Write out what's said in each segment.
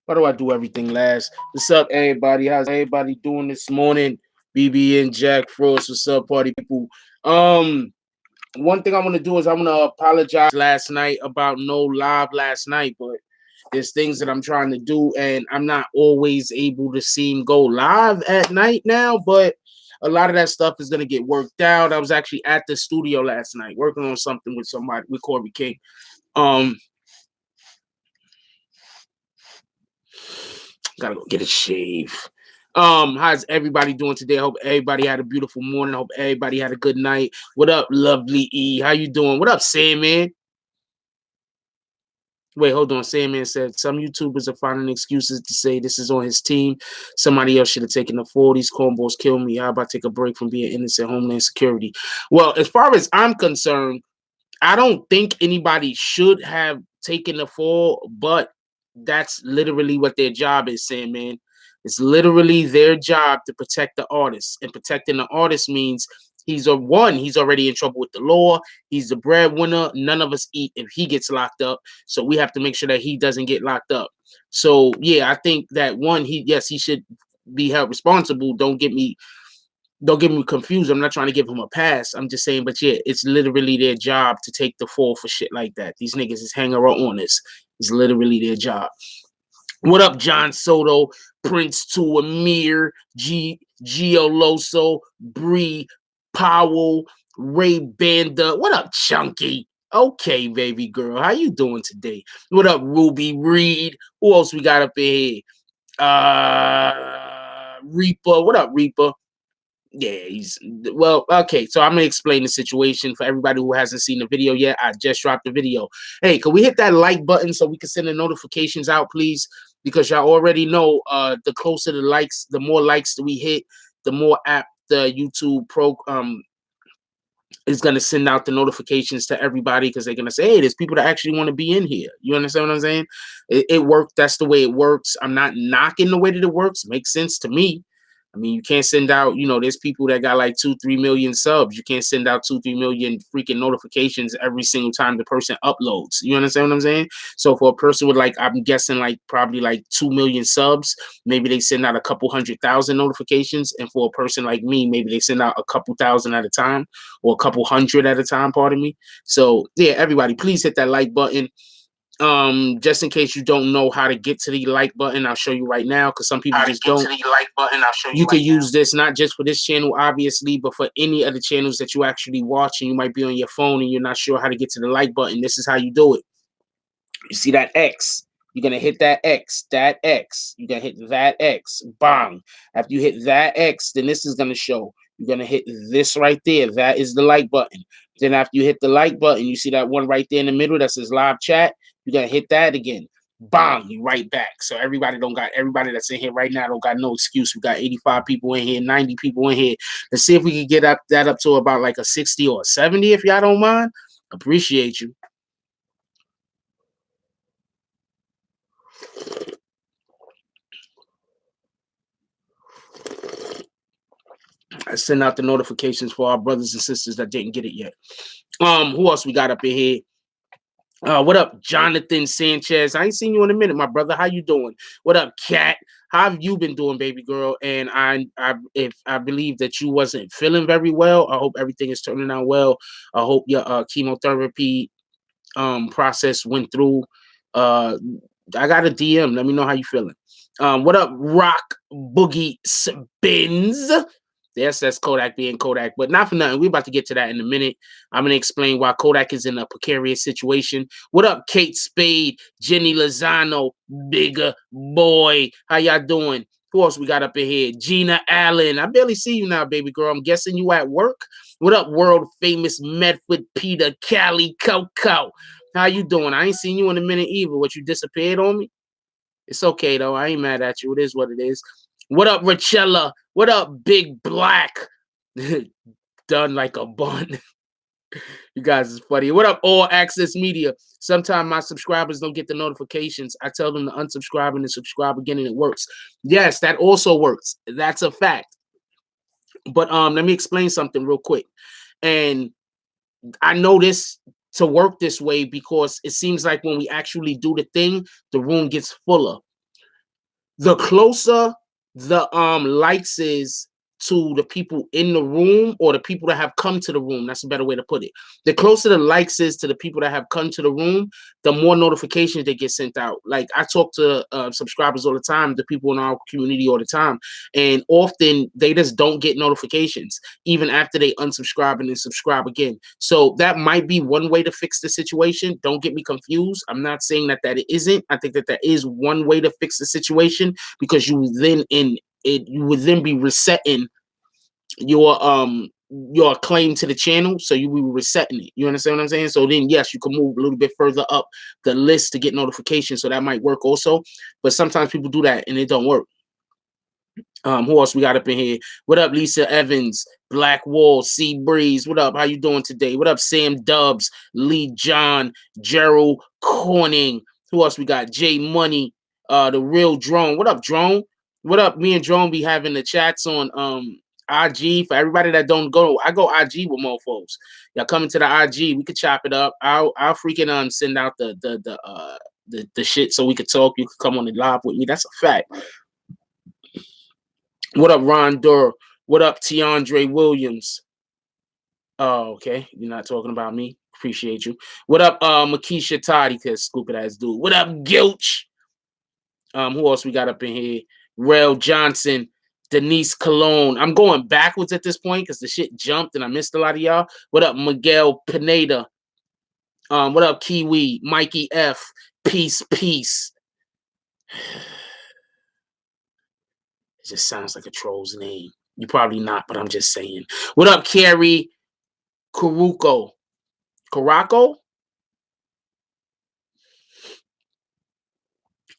Why do I do everything last? What's up, everybody? How's everybody doing this morning? BB and Jack Frost. What's up, party people? Um, One thing I want to do is I want to apologize last night about no live last night, but there's things that I'm trying to do, and I'm not always able to seem go live at night now, but a lot of that stuff is gonna get worked out. I was actually at the studio last night working on something with somebody with Corey King. Um, Gotta go get a shave. How's everybody doing today? I hope everybody had a beautiful morning. I hope everybody had a good night. What up, lovely E? How you doing? What up, Sandman? Wait, hold on. Sandman said some YouTubers are finding excuses to say this is on his team. Somebody else should have taken the fall. These cornballs kill me. How about take a break from being innocent Homeland Security? Well, as far as I'm concerned, I don't think anybody should have taken the fall, but that's literally what their job is, Sandman. It's literally their job to protect the artist. And protecting the artist means he's already in trouble with the law. He's the breadwinner. None of us eat if he gets locked up. So we have to make sure that he doesn't get locked up. So yeah, I think that he should be held responsible. Don't get me confused. I'm not trying to give him a pass. I'm just saying, but yeah, it's literally their job to take the fall for shit like that. These niggas is hanging on this. It's literally their job. What up, John Soto, Prince to Amir, Gioloso, Bree, Powell, Ray Banda. What up, Chunky? Okay, baby girl. How you doing today? What up, Ruby Reed? Who else we got up in here? Reaper. What up, Reaper? Yeah, okay. So I'm gonna explain the situation for everybody who hasn't seen the video yet. I just dropped the video. Hey, can we hit that like button so we can send the notifications out, please? Because y'all already know, the closer the likes, the more likes that we hit, the more apt the YouTube pro is gonna send out the notifications to everybody because they're gonna say, hey, there's people that actually want to be in here. You understand what I'm saying? It worked. That's the way it works. I'm not knocking the way that it works. Makes sense to me. I mean, you can't send out, there's people that got like 2-3 million subs. You can't send out 2-3 million freaking notifications every single time the person uploads. You understand what I'm saying? So for a person with like, I'm guessing like probably like 2 million subs, maybe they send out a couple 100,000 notifications. And for a person like me, maybe they send out a couple thousand at a time or a couple hundred at a time, pardon me. So yeah, everybody, please hit that like button. Just in case you don't know how to get to the like button, I'll show you right now because some people just don't. You can use this not just for this channel, obviously, but for any other channels that you actually watch and you might be on your phone and you're not sure how to get to the like button. This is how you do it. You see that X? You're gonna hit that X, that X. You're gonna hit that X. Bang. After you hit that X, then this is gonna show. You're gonna hit this right there. That is the like button. Then after you hit the like button, you see that one right there in the middle that says live chat. You're gonna hit that again. Bang, you right back. So everybody that's in here right now don't got no excuse. We got 85 people in here, 90 people in here. Let's see if we can get that up to about like a 60 or a 70 if y'all don't mind. Appreciate you. I send out the notifications for our brothers and sisters that didn't get it yet. Who else we got up in here? What up, Jonathan Sanchez? I ain't seen you in a minute, my brother. How you doing? What up, Kat? How have you been doing, baby girl? And if I believe that you wasn't feeling very well, I hope everything is turning out well. I hope your chemotherapy process went through. I got a DM. Let me know how you feeling. What up, Rock Boogie Spins? Yes, that's Kodak being Kodak, but not for nothing. We're about to get to that in a minute. I'm going to explain why Kodak is in a precarious situation. What up, Kate Spade, Jenny Lozano, Bigger Boy? How y'all doing? Who else we got up in here? Gina Allen. I barely see you now, baby girl. I'm guessing you at work. What up, world famous Medford Peter Cali Coco? How you doing? I ain't seen you in a minute either. What, you disappeared on me? It's okay, though. I ain't mad at you. It is what it is. What up, Richella? What up, Big Black? Done like a bun. You guys is funny. What up, All Access Media? Sometimes my subscribers don't get the notifications. I tell them to unsubscribe and then subscribe again, and it works. Yes, that also works. That's a fact. But let me explain something real quick. And I know this to work this way because it seems like when we actually do the thing, the room gets fuller. The closer the likes is to the people in the room or the people that have come to the room. That's a better way to put it. The closer the likes is to the people that have come to the room, the more notifications they get sent out. Like I talk to subscribers all the time, the people in our community all the time, and often they just don't get notifications even after they unsubscribe and then subscribe again. So that might be one way to fix the situation. Don't get me confused. I'm not saying that it isn't. I think that is one way to fix the situation, because you would then be resetting your claim to the channel, so you will be resetting it. You understand what I'm saying? So then yes, you can move a little bit further up the list to get notifications, so that might work also. But sometimes people do that and it don't work. Who else we got up in here? What up, Lisa Evans, Black Wall, Sea Breeze? What up? How you doing today? What up, Sam Dubs, Lee John, Gerald Corning? Who else we got? J Money, the Real Drone. What up, Drone? What up? Me and Drone be having the chats on IG. For everybody that don't go, I go IG with mofos. Y'all coming to the IG, we could chop it up. I'll freaking send out the shit so we could talk. You could come on the live with me. That's a fact. What up, Ron Durr? What up, Tiandre Williams? Oh, okay. You're not talking about me. Appreciate you. What up, Makisha Toddy? Cause stupid ass dude. What up, Gilch? Who else we got up in here? Rel Johnson, Denise Cologne. I'm going backwards at this point because the shit jumped and I missed a lot of y'all. What up, Miguel Pineda? What up, Kiwi? Mikey F. Peace. It just sounds like a troll's name. You probably not, but I'm just saying. What up, Carrie Caraco?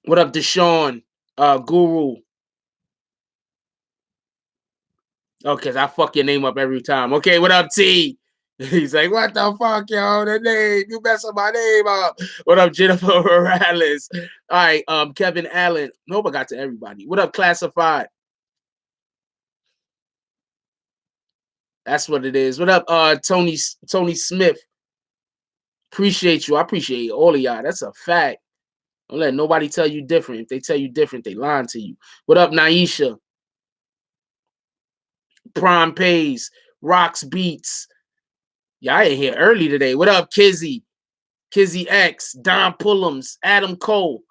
What up, Deshaun? Guru. Okay, I fuck your name up every time. Okay, what up, T? He's like, what the fuck, yo? The name, you messing my name up. What up, Jennifer Morales? All right, Kevin Allen. Hope I got to everybody. What up, Classified? That's what it is. What up, Tony Smith? Appreciate you. I appreciate all of y'all. That's a fact. Don't let nobody tell you different. If they tell you different, they lying to you. What up, Naisha? Prime Pays, Rocks Beats. Yeah, I ain't here early today. What up, Kizzy? Kizzy X, Don Pullums, Adam Cole,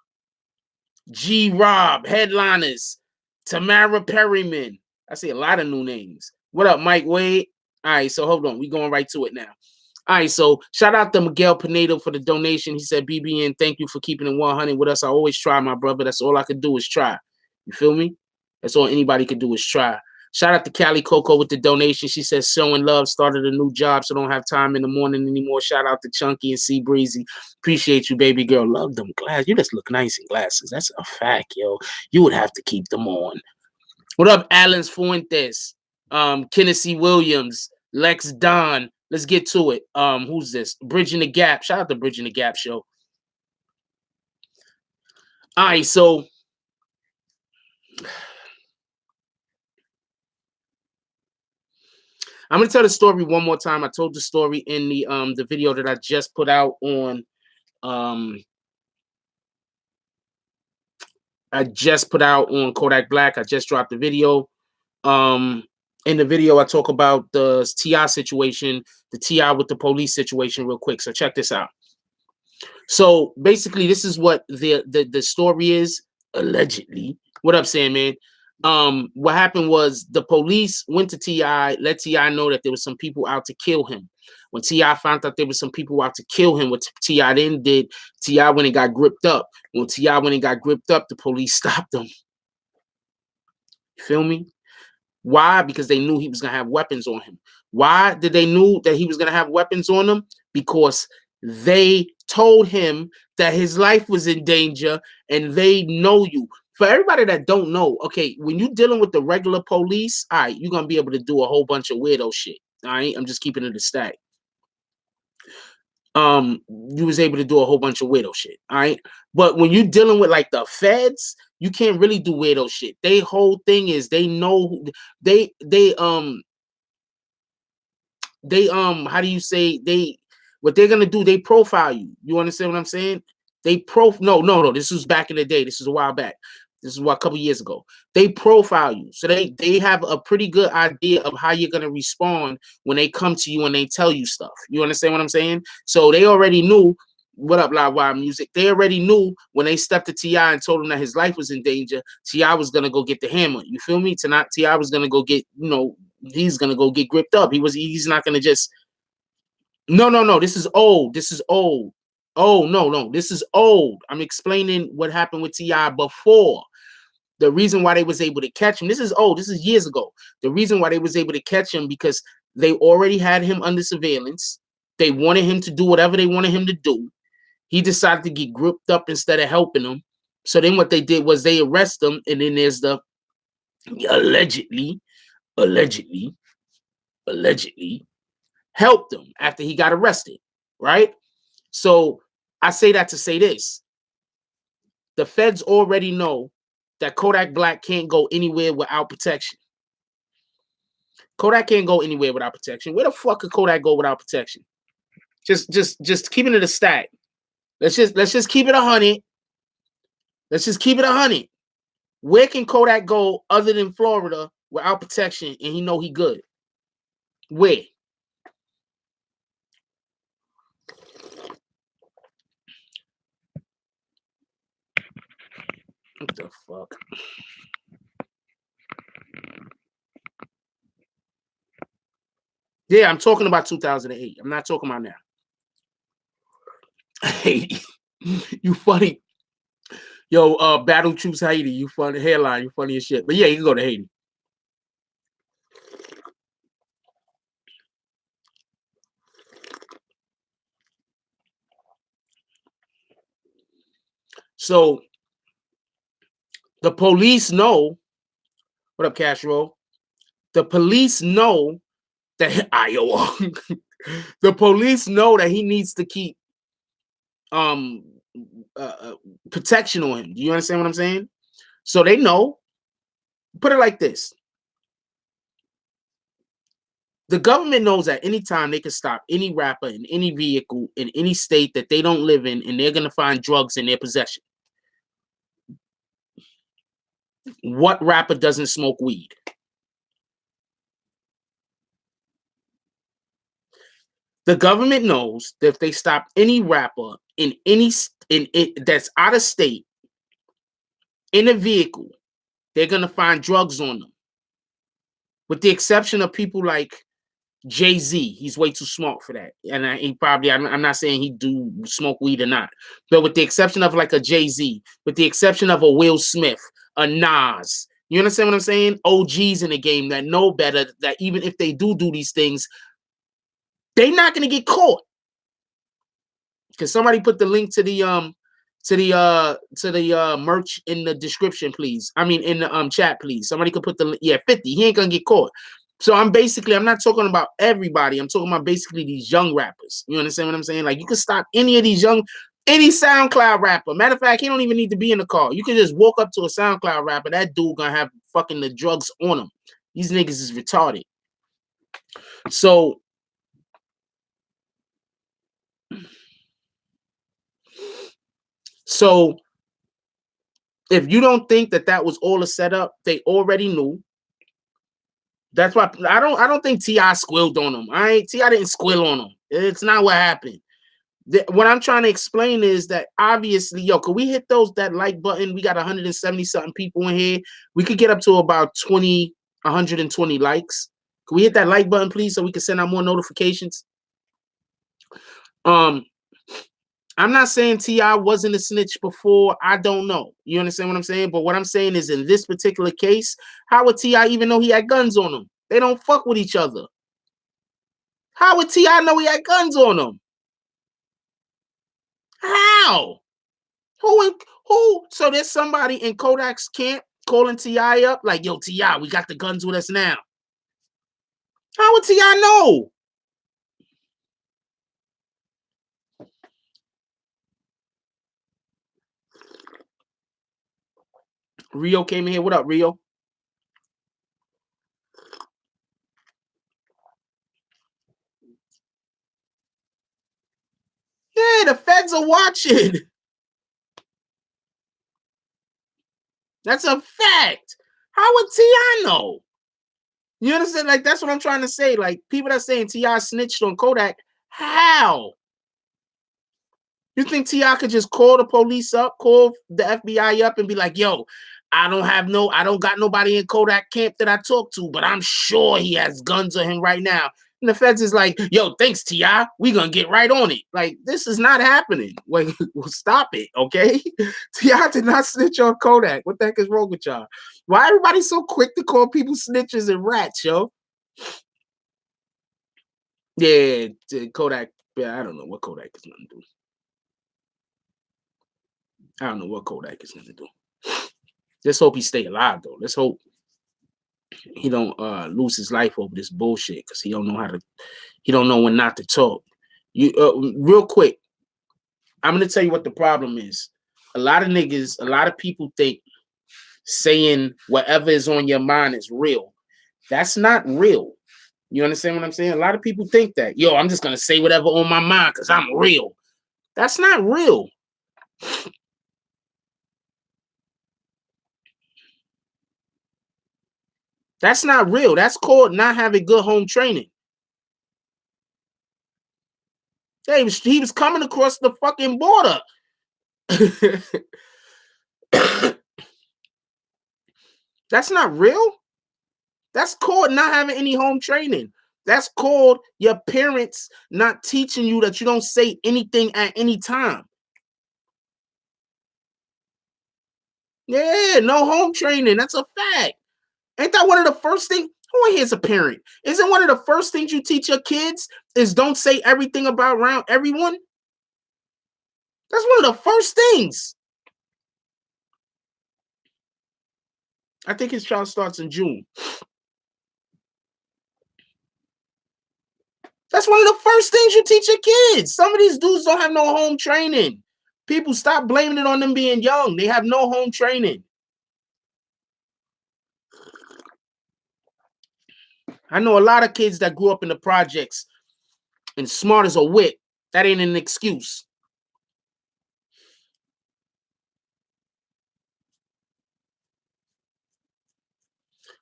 G Rob, Headliners, Tamara Perryman. I see a lot of new names. What up, Mike Wade? All right, so hold on. We going right to it now. All right, so shout out to Miguel Pineda for the donation. He said, BBN, thank you for keeping it 100 with us. I always try, my brother. That's all I could do is try. You feel me? That's all anybody could do is try. Shout out to Cali Coco with the donation. She says, showing love, started a new job, so don't have time in the morning anymore. Shout out to Chunky and Sea Breezy. Appreciate you, baby girl. Love them glasses. You just look nice in glasses. That's a fact, yo. You would have to keep them on. What up, Alan Fuentes? Kennedy Williams, Lex Don. Let's get to it. Who's this? Bridging the Gap. Shout out to Bridging the Gap show. All right, so I'm gonna tell the story one more time. I told the story in the video that I just put out on Kodak Black. I just dropped the video. In the video, I talk about the TI situation, the TI with the police situation real quick. So check this out. So basically, this is what the story is, allegedly. What up, Sandman? What happened was the police went to TI, let TI know that there was some people out to kill him. When TI found out there was some people out to kill him, what TI then did, TI went and got gripped up. When TI went and got gripped up, the police stopped him. You feel me? Why? Because they knew he was gonna have weapons on him. Why did they knew that he was gonna have weapons on him? Because they told him that his life was in danger, and they know you. For everybody that don't know, okay, when you're dealing with the regular police, all right, you're gonna be able to do a whole bunch of weirdo shit. All right, I'm just keeping it a stack. You was able to do a whole bunch of weirdo shit. All right, but when you're dealing with like the feds, you can't really do weirdo shit. They whole thing is they know they how do you say what they're gonna do? They profile you. You understand what I'm saying? No, this was back in the day. This is a while back. This is what, a couple years ago. They profile you. So they have a pretty good idea of how you're going to respond when they come to you and they tell you stuff. You understand what I'm saying? So they already knew. What up, Live Wild Music? They already knew when they stepped to T.I. and told him that his life was in danger, T.I. was going to go get the hammer. You feel me? Tonight, T.I. was going to go get, he's going to go get gripped up. He's not going to just, no, this is old. This is old. Oh, no, this is old. I'm explaining what happened with T.I. before. The reason why they was able to catch him, this is old. This is years ago. The reason why they was able to catch him because they already had him under surveillance. They wanted him to do whatever they wanted him to do. He decided to get gripped up instead of helping them. So then what they did was they arrest him, and then there's the allegedly helped him after he got arrested, right? So I say that to say this. The feds already know that Kodak Black can't go anywhere without protection. Kodak can't go anywhere without protection. Where the fuck could Kodak go without protection? Just keeping it a stack. Let's just keep it 100. Let's just keep it 100. Where can Kodak go other than Florida without protection and he know he good? Where? What the fuck? Yeah, I'm talking about 2008. I'm not talking about now. Haiti. You funny. Yo, Battle Troops Haiti. You funny. Hairline. You funny as shit. But yeah, you can go to Haiti. So the police know. What up, Castro? The police know that Iowa. The police know that he needs to keep protection on him. Do you understand what I'm saying? So they know. Put it like this. The government knows at any time they can stop any rapper in any vehicle in any state that they don't live in, and they're going to find drugs in their possession. What rapper doesn't smoke weed? The government knows that if they stop any rapper in any that's out of state in a vehicle, they're going to find drugs on them. With the exception of people like Jay-Z, he's way too smart for that. And I'm not saying he do smoke weed or not, but with the exception of like a Jay-Z, with the exception of a Will Smith, a Nas, you understand what I'm saying? OGs in the game that know better, that even if they do these things, they're not going to get caught. Can somebody put the link to the merch in the description, please? I mean, in the chat, please. Somebody could put the 50. He ain't gonna get caught. So I'm not talking about everybody. I'm talking about basically these young rappers. You understand what I'm saying? Like you can stop any of these any SoundCloud rapper. Matter of fact, he don't even need to be in the car. You can just walk up to a SoundCloud rapper. That dude gonna have fucking the drugs on him. These niggas is retarded. So if you don't think that was all a setup, they already knew. That's why I don't think T.I. squealed on him. T.I. didn't squeal on him. It's not what happened. What I'm trying to explain is that obviously, could we hit that like button? We got 170 something people in here. We could get up to about 120 likes. Could we hit that like button, please, so we can send out more notifications? I'm not saying T.I. wasn't a snitch before. I don't know. You understand what I'm saying? But what I'm saying is in this particular case, how would T.I. even know he had guns on him? They don't fuck with each other. How would T.I. know he had guns on him? How? Who? So there's somebody in Kodak's camp calling T.I. up like, yo, T.I., we got the guns with us now. How would T.I. know? Rio came in here. What up, Rio? Yeah, the feds are watching. That's a fact. How would T.I. know? You understand? Like, that's what I'm trying to say. Like, people that saying T.I. snitched on Kodak, how? You think T.I. could just call the police up, call the FBI up, and be like, yo, I don't got nobody in Kodak camp that I talk to, but I'm sure he has guns on him right now. And the feds is like, yo, thanks, T.I. We gonna get right on it. Like, this is not happening. Like, stop it, okay? T.I. did not snitch on Kodak. What the heck is wrong with y'all? Why everybody so quick to call people snitches and rats, yo? Yeah, Kodak. Yeah, I don't know what Kodak is gonna do. I don't know what Kodak is gonna do. Let's hope he stay alive though. Let's hope he don't lose his life over this bullshit because he don't know when not to talk. You real quick, I'm gonna tell you what the problem is. A lot of people think saying whatever is on your mind is real. That's not real. You understand what I'm saying? A lot of people think that, yo, I'm just gonna say whatever on my mind because I'm real. That's not real. That's not real. That's called not having good home training. Yeah, he was coming across the fucking border. That's not real. That's called not having any home training. That's called your parents not teaching you that you don't say anything at any time. Yeah, no home training. That's a fact. Ain't that one of the first things? Who in here is a parent? Isn't one of the first things you teach your kids is don't say everything about around everyone? That's one of the first things. I think his child starts in June. That's one of the first things you teach your kids. Some of these dudes don't have no home training. People stop blaming it on them being young. They have no home training. I know a lot of kids that grew up in the projects and smart as a whip. That ain't an excuse.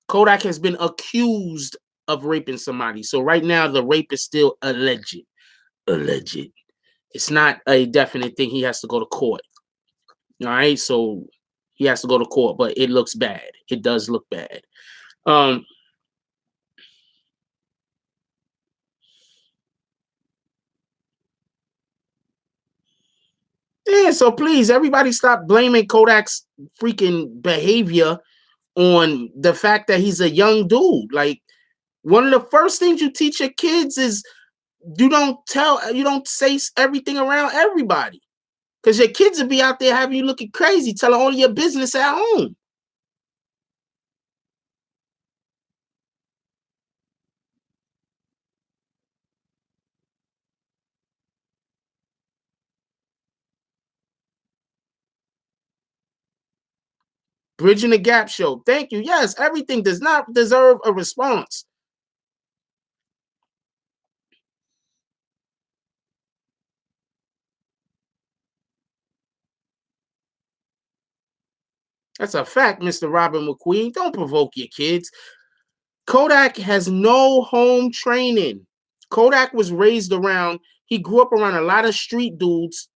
Kodak has been accused of raping somebody. So right now, the rape is still alleged. Alleged. It's not a definite thing. He has to go to court. All right. So he has to go to court, but it looks bad. It does look bad. Yeah, so please, everybody stop blaming Kodak's freaking behavior on the fact that he's a young dude. Like, one of the first things you teach your kids is you don't say everything around everybody. Because your kids will be out there having you looking crazy, telling all your business at home. Bridging the Gap show. Thank you. Yes, everything does not deserve a response. That's a fact, Mr. Robin McQueen. Don't provoke your kids. Kodak has no home training. Kodak was raised around, he grew up around a lot of street dudes.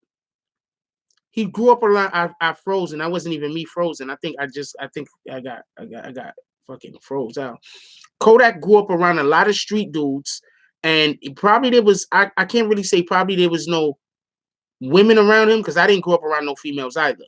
He grew up around I frozen. That wasn't even me frozen. I got fucking froze out. Kodak grew up around a lot of street dudes, and probably there was I can't really say probably there was no women around him because I didn't grow up around no females either.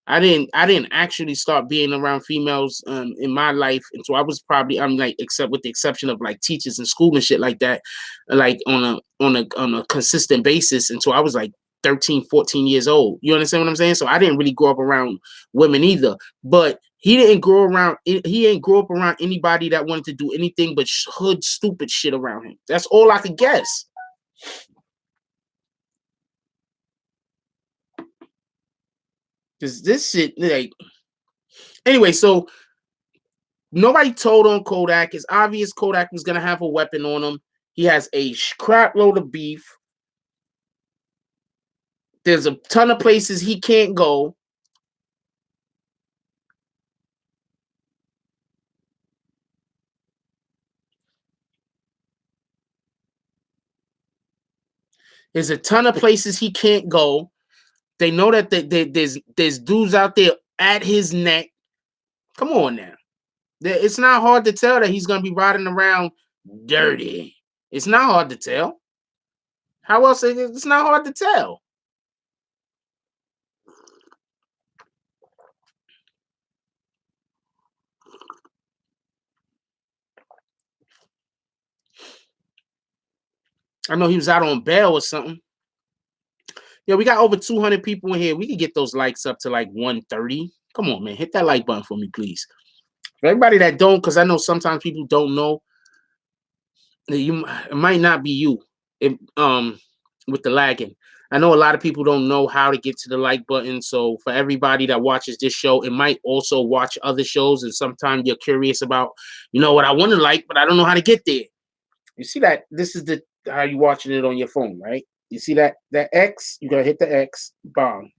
I didn't actually start being around females in my life until I was probably I'm like except with the exception of like teachers in school and shit like that, like on a consistent basis until I was like 13, 14 years old. You understand what I'm saying? So I didn't really grow up around women either. But he didn't grow up around anybody that wanted to do anything but hood stupid shit around him. That's all I could guess. Cause this shit like anyway, so nobody told on Kodak. It's obvious Kodak was gonna have a weapon on him. He has a crap load of beef. There's a ton of places he can't go. There's a ton of places he can't go. They know that there's dudes out there at his neck. Come on now. It's not hard to tell that he's going to be riding around dirty. It's not hard to tell. How else? It's not hard to tell. I know he was out on bail or something. Yeah, we got over 200 people in here. We can get those likes up to like 130. Come on, man. Hit that like button for me, please. For everybody that don't, because I know sometimes people don't know, it might not be you with the lagging. I know a lot of people don't know how to get to the like button. So for everybody that watches this show, it might also watch other shows. And sometimes you're curious about, what I want to like, but I don't know how to get there. You see that? This is how you watching it on your phone, right? You see that X? You're gonna hit the X. Bang.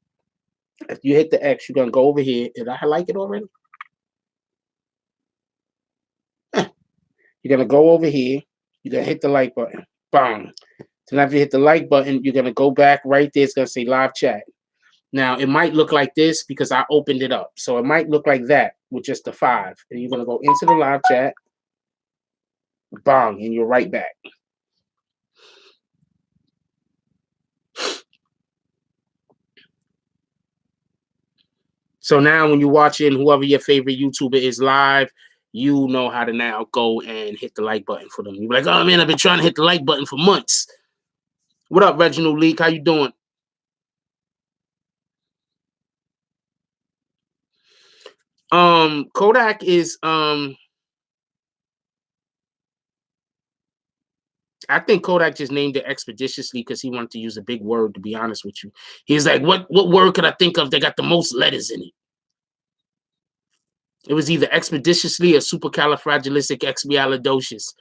If you hit the X, you're gonna go over here. Did I like it already? You're gonna go over here. You're gonna hit the like button. Bang. Then after you hit the like button, you're gonna go back right there. It's gonna say live chat. Now it might look like this because I opened it up. So it might look like that with just the 5. And you're gonna go into the live chat. Bang, and you're right back. So now when you're watching whoever your favorite YouTuber is live, you know how to now go and hit the like button for them. You're like, oh man, I've been trying to hit the like button for months. What up, Reginald Leak? How you doing? Kodak is I think Kodak just named it expeditiously because he wanted to use a big word, to be honest with you. He's like, what word could I think of that got the most letters in it? It was either expeditiously or supercalifragilisticexpialidocious.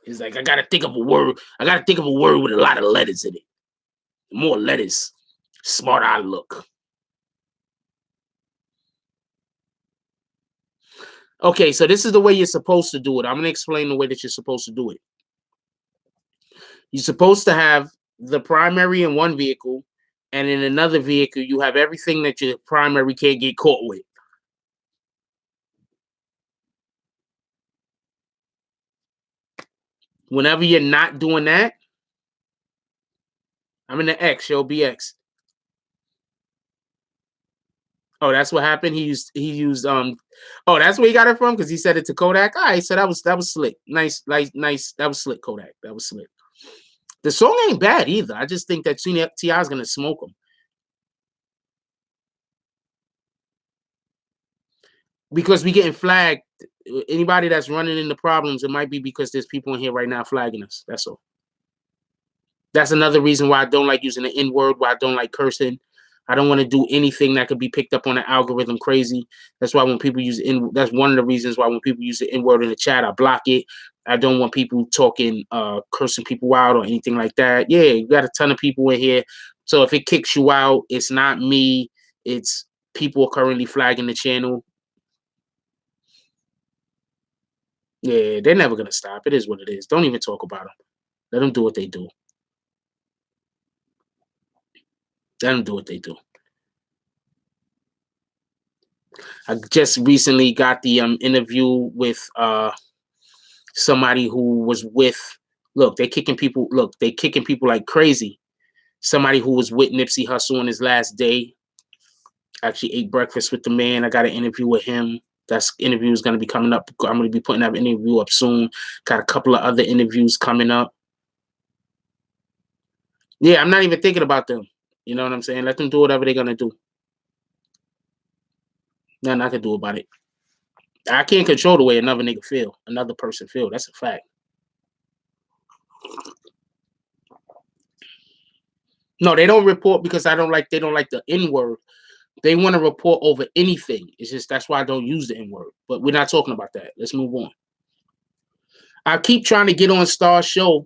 He's like, I gotta think of a word. I gotta think of a word with a lot of letters in it. The more letters, smarter I look. Okay, so this is the way you're supposed to do it. I'm gonna explain the way that you're supposed to do it. You're supposed to have the primary in one vehicle, and in another vehicle, you have everything that your primary can't get caught with. Whenever you're not doing that, I'm in the X, yo, BX. Oh, that's what happened. He used oh, that's where he got it from, because he said it to Kodak. All right, so that was slick. Nice. That was slick, Kodak. That was slick. The song ain't bad either. I just think that T.I. is gonna smoke him. Because we getting flagged. Anybody that's running into problems, it might be because there's people in here right now flagging us. That's all. That's another reason why I don't like using the N word, why I don't like cursing. I don't want to do anything that could be picked up on the algorithm crazy. That's why when people use that's one of the reasons why when people use the N word in the chat, I block it. I don't want people talking, cursing people out or anything like that. Yeah, you got a ton of people in here. So if it kicks you out, it's not me. It's people currently flagging the channel. Yeah, they're never gonna stop. It is what it is. Don't even talk about them. Let them do what they do. Let them do what they do. I just recently got the interview with somebody who was with. Look, they're kicking people. Look, they're kicking people like crazy. Somebody who was with Nipsey Hussle on his last day. Actually ate breakfast with the man. I got an interview with him. That interview is going to be coming up. I'm going to be putting that interview up soon. Got a couple of other interviews coming up. Yeah, I'm not even thinking about them. You know what I'm saying? Let them do whatever they're going to do. Nothing I can do about it. I can't control the way another nigga feel, another person feel. That's a fact. No, they don't report because they don't like the N word. They want to report over anything. It's just that's why I don't use the N word. But we're not talking about that. Let's move on. I keep trying to get on Star Show,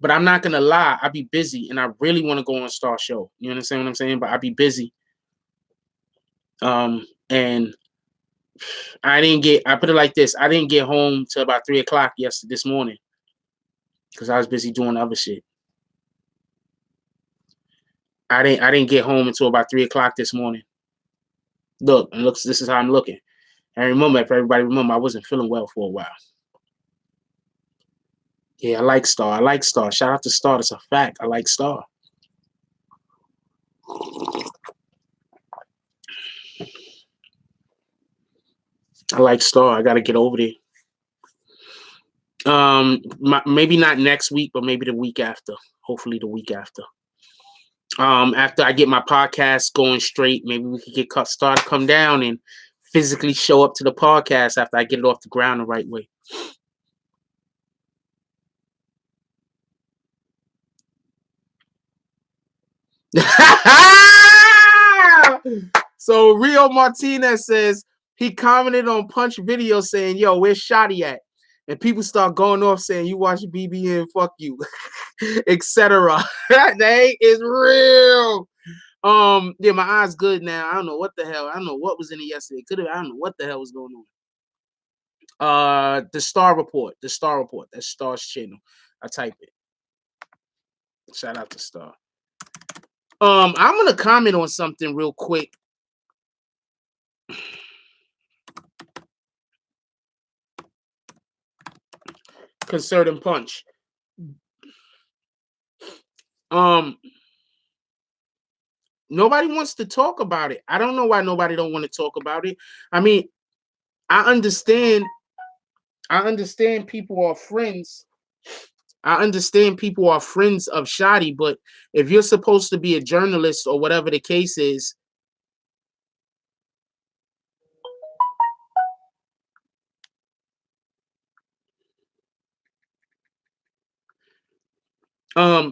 but I'm not gonna lie. I be busy, and I really want to go on Star Show. You understand what I'm saying? But I be busy. And I put it like this. I didn't get home till about 3 o'clock this morning because I was busy doing other shit. I didn't get home until about 3 o'clock this morning. Look, and looks, this is how I'm looking. And remember, if everybody remember, I wasn't feeling well for a while. Yeah, I like Star. I like Star. Shout out to Star. That's a fact. I like Star. I like Star. I gotta get over there. Maybe not next week, but maybe the week after. Hopefully the week after. After I get my podcast going straight, maybe we could start to come down and physically show up to the podcast after I get it off the ground the right way. So Rio Martinez says he commented on Punch video saying, "Yo, where's Shotty at?" And people start going off saying, "You watch BBN, fuck you," etc. That is real. Yeah, my eyes good now. I don't know what the hell. I don't know what was in it yesterday. I don't know what the hell was going on. The Star Report. That's Star's channel. I type it. Shout out to Star. I'm gonna comment on something real quick. Concerning Punch. Nobody wants to talk about it. I don't know why nobody don't want to talk about it. I mean, I understand people are friends. I understand people are friends of Shotty, but if you're supposed to be a journalist or whatever the case is,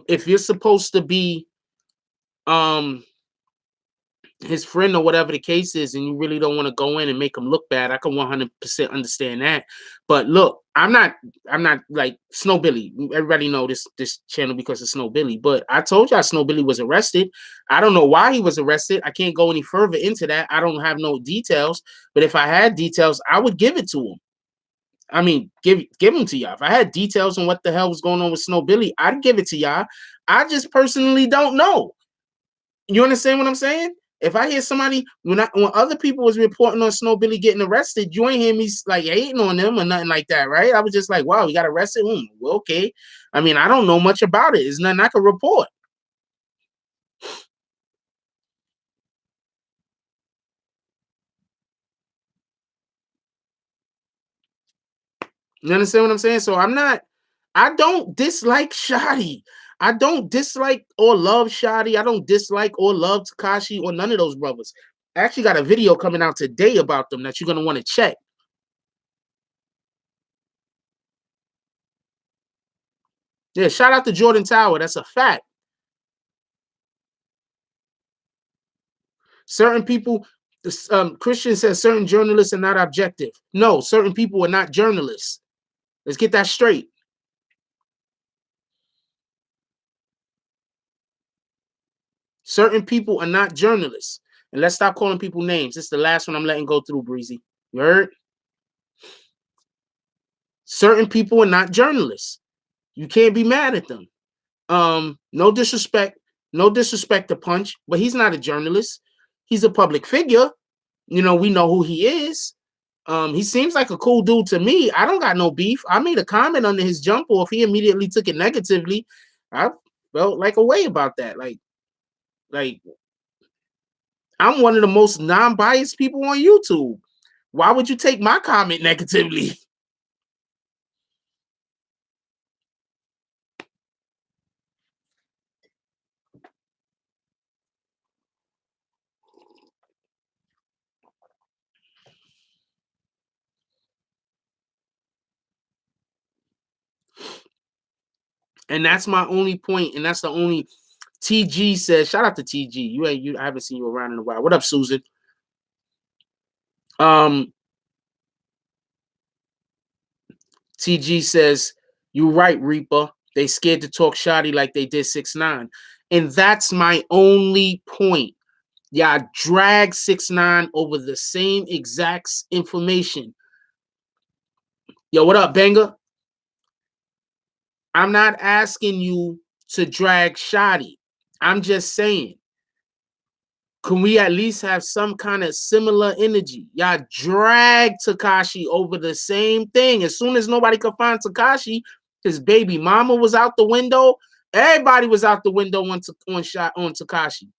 if you're supposed to be his friend or whatever the case is, and you really don't want to go in and make him look bad, I can 100% understand that. But look, I'm not like Snow Billy. Everybody know this channel because of Snow Billy. But I told y'all Snow Billy was arrested. I don't know why he was arrested. I can't go any further into that. I don't have no details. But if I had details, I would give it to him. I mean, give them to y'all. If I had details on what the hell was going on with Snow Billy, I'd give it to y'all. I just personally don't know. You understand what I'm saying? If I hear somebody when other people was reporting on Snow Billy getting arrested, you ain't hear me like hating on them or nothing like that, right? I was just like, wow, he got arrested. Well, okay. I mean, I don't know much about it. It's nothing I can report. You understand what I'm saying? So I don't dislike Shotty. I don't dislike or love Shotty. I don't dislike or love Tekashi or none of those brothers. I actually got a video coming out today about them that you're gonna want to check. Yeah, shout out to Jordan Tower. That's a fact. Certain people, Christian says certain journalists are not objective. No, certain people are not journalists. Let's get that straight. Certain people are not journalists. And let's stop calling people names. This is the last one I'm letting go through, Breezy. You heard? Certain people are not journalists. You can't be mad at them. No disrespect to Punch, but he's not a journalist. He's a public figure. You know, we know who he is. He seems like a cool dude to me. I don't got no beef. I made a comment under his jump off. He immediately took it negatively. I felt like a way about that. Like I'm one of the most non-biased people on YouTube. Why would you take my comment negatively? And that's my only point, and that's the only. TG says, shout out to TG. I haven't seen you around in a while. What up, Susan? TG says, "You right, Reaper. They scared to talk Shotty like they did 6ix9ine." And that's my only point. Y'all drag 6ix9ine over the same exact information. Yo, what up, Banger? I'm not asking you to drag Shotty. I'm just saying, can we at least have some kind of similar energy? Y'all drag Tekashi over the same thing. As soon as nobody could find Tekashi, his baby mama was out the window. Everybody was out the window on Tekashi.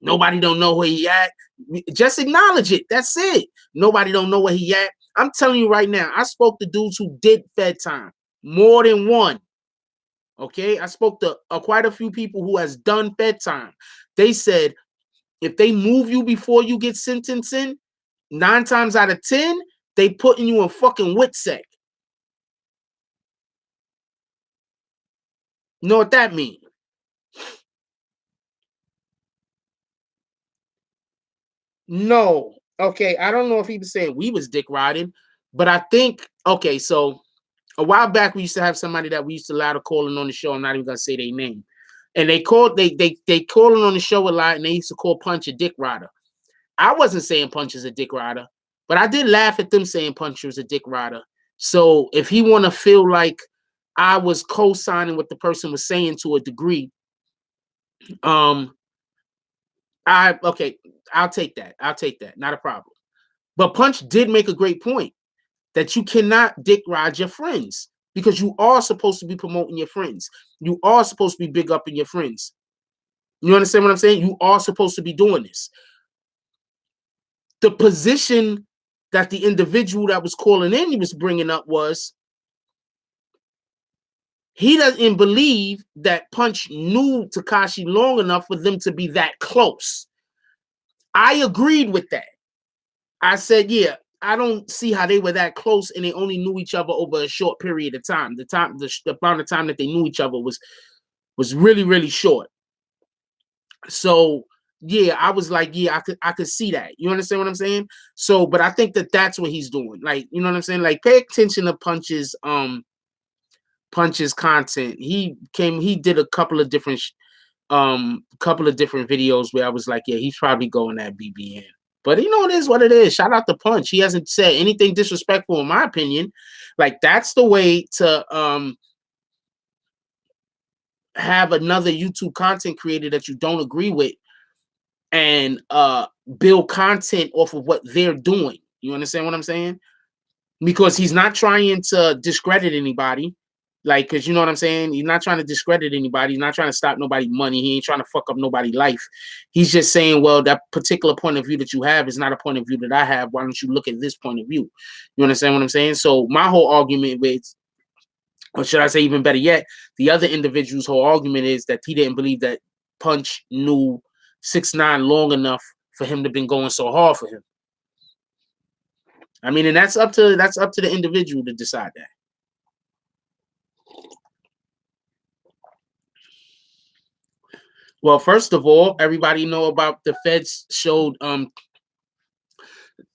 Nobody don't know where he at. Just acknowledge it. That's it. Nobody don't know where he at. I'm telling you right now, I spoke to dudes who did Fed time. More than one. Okay, I spoke to quite a few people who has done Fed time. They said if they move you before you get sentenced in, 9 times out of 10, they putting you in fucking WITSEC. You know what that means? No. Okay, I don't know if he was saying we was dick riding, but I think, okay, so a while back we used to have somebody that we used to allow to call in on the show. I'm not even gonna say their name. And they calling on the show a lot, and they used to call Punch a dick rider. I wasn't saying Punch is a dick rider, but I did laugh at them saying Punch was a dick rider. So if he want to feel like I was co-signing what the person was saying to a degree, I'll take that. I'll take that. Not a problem. But Punch did make a great point that you cannot dick ride your friends because you are supposed to be promoting your friends. You are supposed to be big up in your friends. You understand what I'm saying? You are supposed to be doing this. The position that the individual that was calling in he was bringing up was he doesn't believe that Punch knew Tekashi long enough for them to be that close. I agreed with that. I said, yeah, I don't see how they were that close and they only knew each other over a short period of time. The amount of time that they knew each other was really, really short. So yeah, I was like, yeah, I could see that. You understand what I'm saying? So, but I think that that's what he's doing. Like, you know what I'm saying? Like, pay attention to Punch's content. He did a couple of different videos where I was like, yeah, he's probably going at BBN. But you know, it is what it is. Shout out to Punch. He hasn't said anything disrespectful, in my opinion. Like, that's the way to have another YouTube content creator that you don't agree with and build content off of what they're doing. You understand what I'm saying? Because he's not trying to discredit anybody. Like, because you know what I'm saying? He's not trying to discredit anybody. He's not trying to stop nobody's money. He ain't trying to fuck up nobody's life. He's just saying, well, that particular point of view that you have is not a point of view that I have. Why don't you look at this point of view? You understand what I'm saying? So my whole argument with, or should I say even better yet, the other individual's whole argument is that he didn't believe that Punch knew 6ix9ine long enough for him to been going so hard for him. I mean, and that's up to the individual to decide that. Well, first of all, everybody know about the feds showed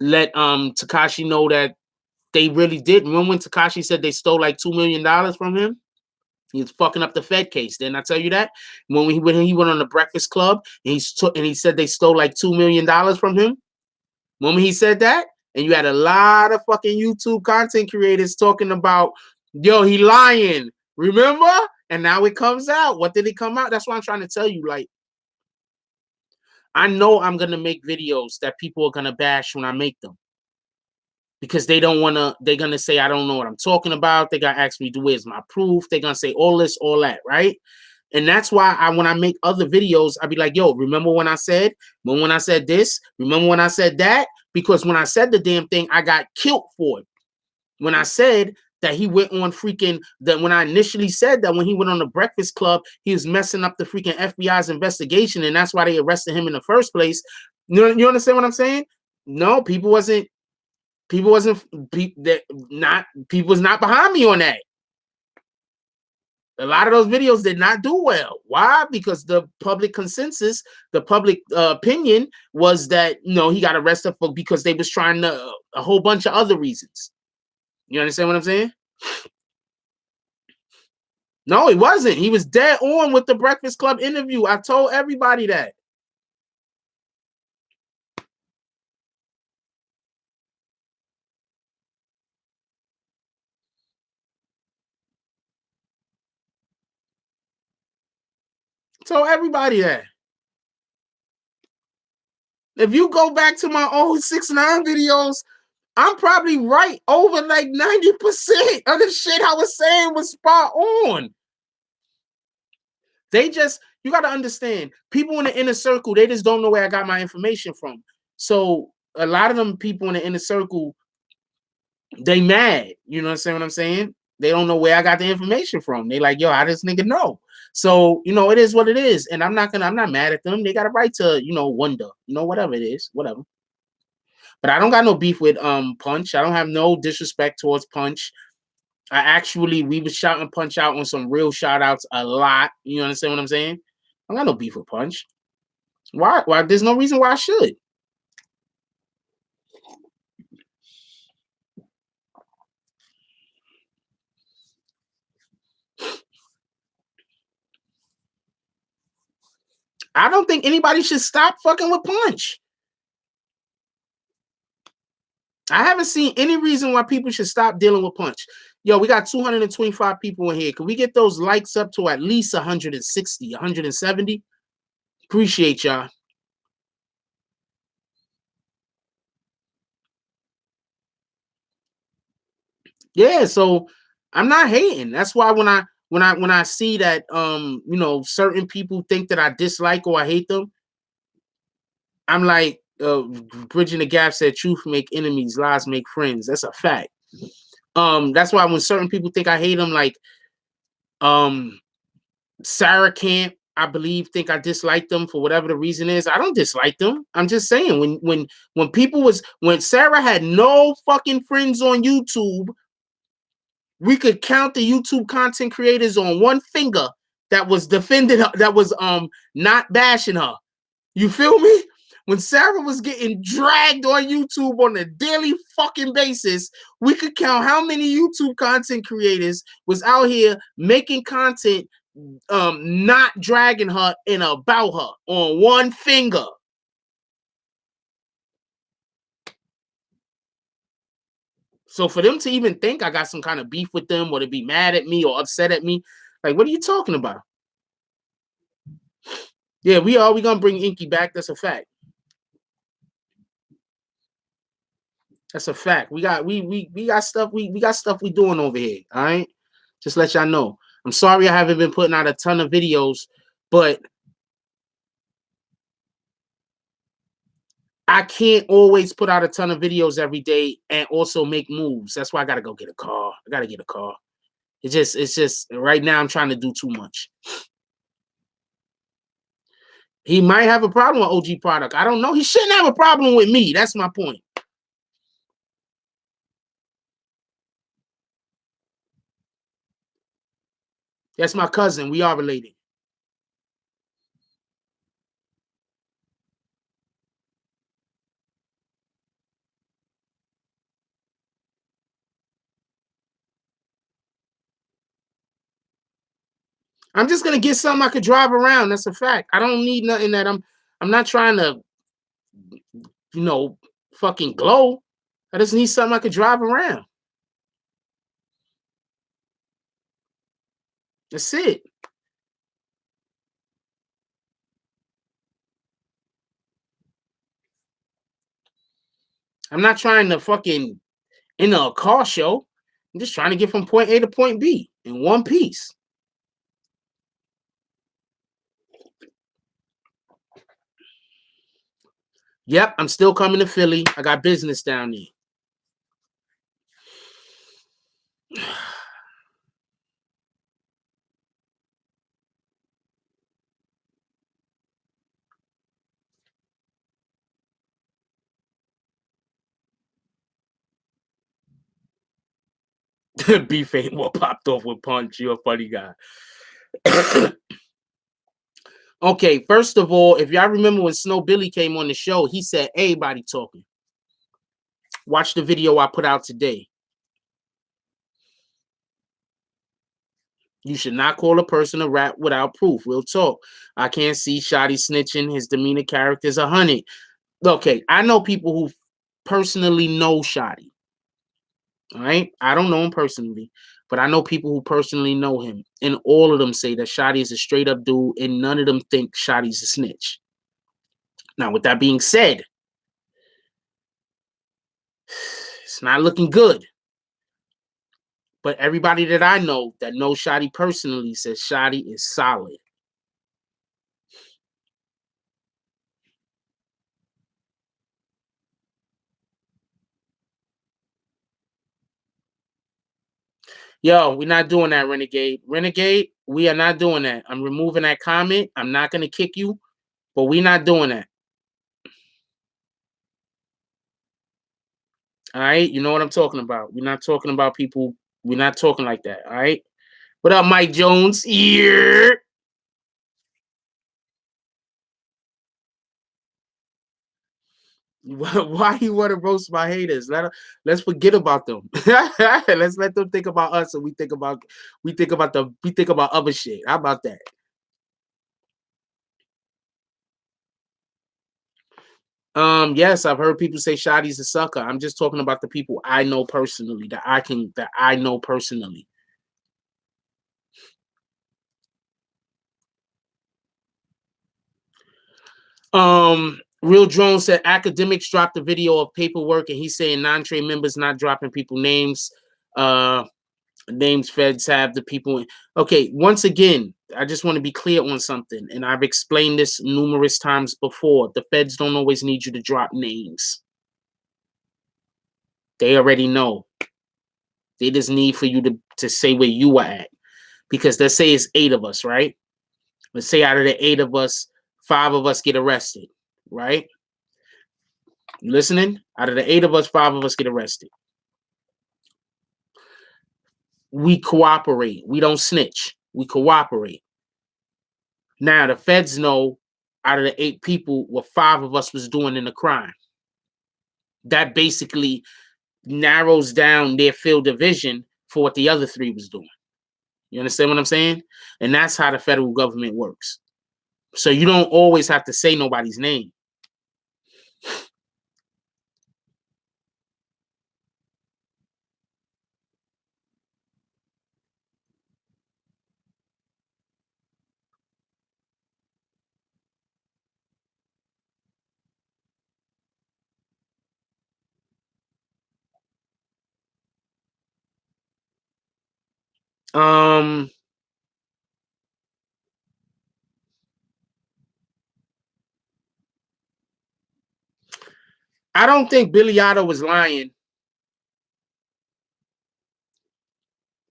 let Tekashi know that they really did. Remember when Tekashi said they stole like $2 million from him? He was fucking up the Fed case. Didn't I tell you that? When he went on the Breakfast Club and he said they stole like $2 million from him. When he said that, and you had a lot of fucking YouTube content creators talking about, yo, he lying. Remember? And now it comes out. What did it come out? That's what I'm trying to tell you. Like, I know I'm gonna make videos that people are gonna bash when I make them. Because they're gonna say I don't know what I'm talking about. They're gonna ask me, where's my proof? They're gonna say all this, all that, right? And that's why when I make other videos, I'll be like, yo, remember when I said this? Remember when I said that? Because when I said the damn thing, I got killed for it. When I said that he went on when I initially said that when he went on the Breakfast Club, he was messing up the freaking FBI's investigation, and that's why they arrested him in the first place. You understand what I'm saying? No, people was not behind me on that. A lot of those videos did not do well. Why? Because the public consensus, the public opinion was that he got arrested because they was trying to a whole bunch of other reasons. You understand what I'm saying? No, he wasn't. He was dead on with the Breakfast Club interview. I told everybody that. Tell everybody that. If you go back to my old 6ix9ine videos, I'm probably right over like 90% of the shit I was saying was spot on. They just, you got to understand, people in the inner circle, they just don't know where I got my information from. So a lot of them people in the inner circle, they mad. You know what I'm saying? They don't know where I got the information from. They like, yo, how does nigga know? So, you know, it is what it is. And I'm not mad at them. They got a right to, you know, wonder, you know, whatever it is, whatever. But I don't got no beef with Punch. I don't have no disrespect towards Punch. We was shouting Punch out on some real shout outs a lot. You understand what I'm saying? I got no beef with Punch. Why? There's no reason why I should. I don't think anybody should stop fucking with Punch. I haven't seen any reason why people should stop dealing with Punch. Yo, we got 225 people in here. Can we get those likes up to at least 160, 170? Appreciate y'all. Yeah, so I'm not hating. That's why when I see that you know, certain people think that I dislike or I hate them, I'm like, Bridging the Gap said, truth make enemies, lies make friends. That's a fact. That's why when certain people think I hate them, like Sarah Camp, I believe, think I dislike them for whatever the reason is. I don't dislike them. I'm just saying when Sarah had no fucking friends on YouTube, we could count the YouTube content creators on one finger that was defending her, that was not bashing her. You feel me? When Sarah was getting dragged on YouTube on a daily fucking basis, we could count how many YouTube content creators was out here making content not dragging her and about her on one finger. So for them to even think I got some kind of beef with them or to be mad at me or upset at me, like, what are you talking about? Yeah, we gonna bring Inky back. That's a fact. That's a fact. We got stuff we got stuff we doing over here. All right, just let y'all know. I'm sorry I haven't been putting out a ton of videos, but I can't always put out a ton of videos every day and also make moves. That's why I gotta go get a car. I gotta get a car. It's just right now I'm trying to do too much. He might have a problem with OG product. I don't know. He shouldn't have a problem with me. That's my point. That's my cousin. We are related. I'm just gonna get something I could drive around. That's a fact. I don't need nothing that I'm not trying to, you know, fucking glow. I just need something I could drive around. That's it. I'm not trying to fucking enter a car show. I'm just trying to get from point A to point B in one piece. Yep, I'm still coming to Philly. I got business down there. Beef ain't what popped off with Punch. You're a funny guy. Okay, first of all, if y'all remember when Snow Billy came on the show, he said everybody talking. Watch the video I put out today. You should not call a person a rat without proof. Real talk. I can't see Shotty snitching. His demeanor character is 100. Okay, I know people who personally know Shotty. All right. I don't know him personally, but I know people who personally know him. And all of them say that Shotty is a straight up dude, and none of them think Shotty's a snitch. Now, with that being said, it's not looking good. But everybody that I know that knows Shotty personally says Shotty is solid. Yo, we're not doing that, Renegade. Renegade, we are not doing that. I'm removing that comment. I'm not going to kick you, but we're not doing that. All right? You know what I'm talking about. We're not talking about people. We're not talking like that. All right? What up, Mike Jones? Yeah. Why you want to roast my haters? Let's forget about them. Let's let them think about us, and we think about other shit. How about that? Yes, I've heard people say Shotty's a sucker. I'm just talking about the people I know personally, that I know personally. Real Drone said academics dropped a video of paperwork, and he's saying non-trade members not dropping people names. Names feds have the people. Okay, once again, I just want to be clear on something, and I've explained this numerous times before. The feds don't always need you to drop names. They already know. They just need for you to say where you are at. Because let's say it's 8 of us, right? Let's say out of the 8 of us, 5 of us get arrested, right? You listening? Out of the 8 of us, 5 of us get arrested. We cooperate. We don't snitch. We cooperate. Now the feds know out of the 8 people what 5 of us was doing in the crime. That basically narrows down their field of vision for what the other 3 was doing. You understand what I'm saying? And that's how the federal government works. So you don't always have to say nobody's name. Um, I don't think Billy Otto was lying.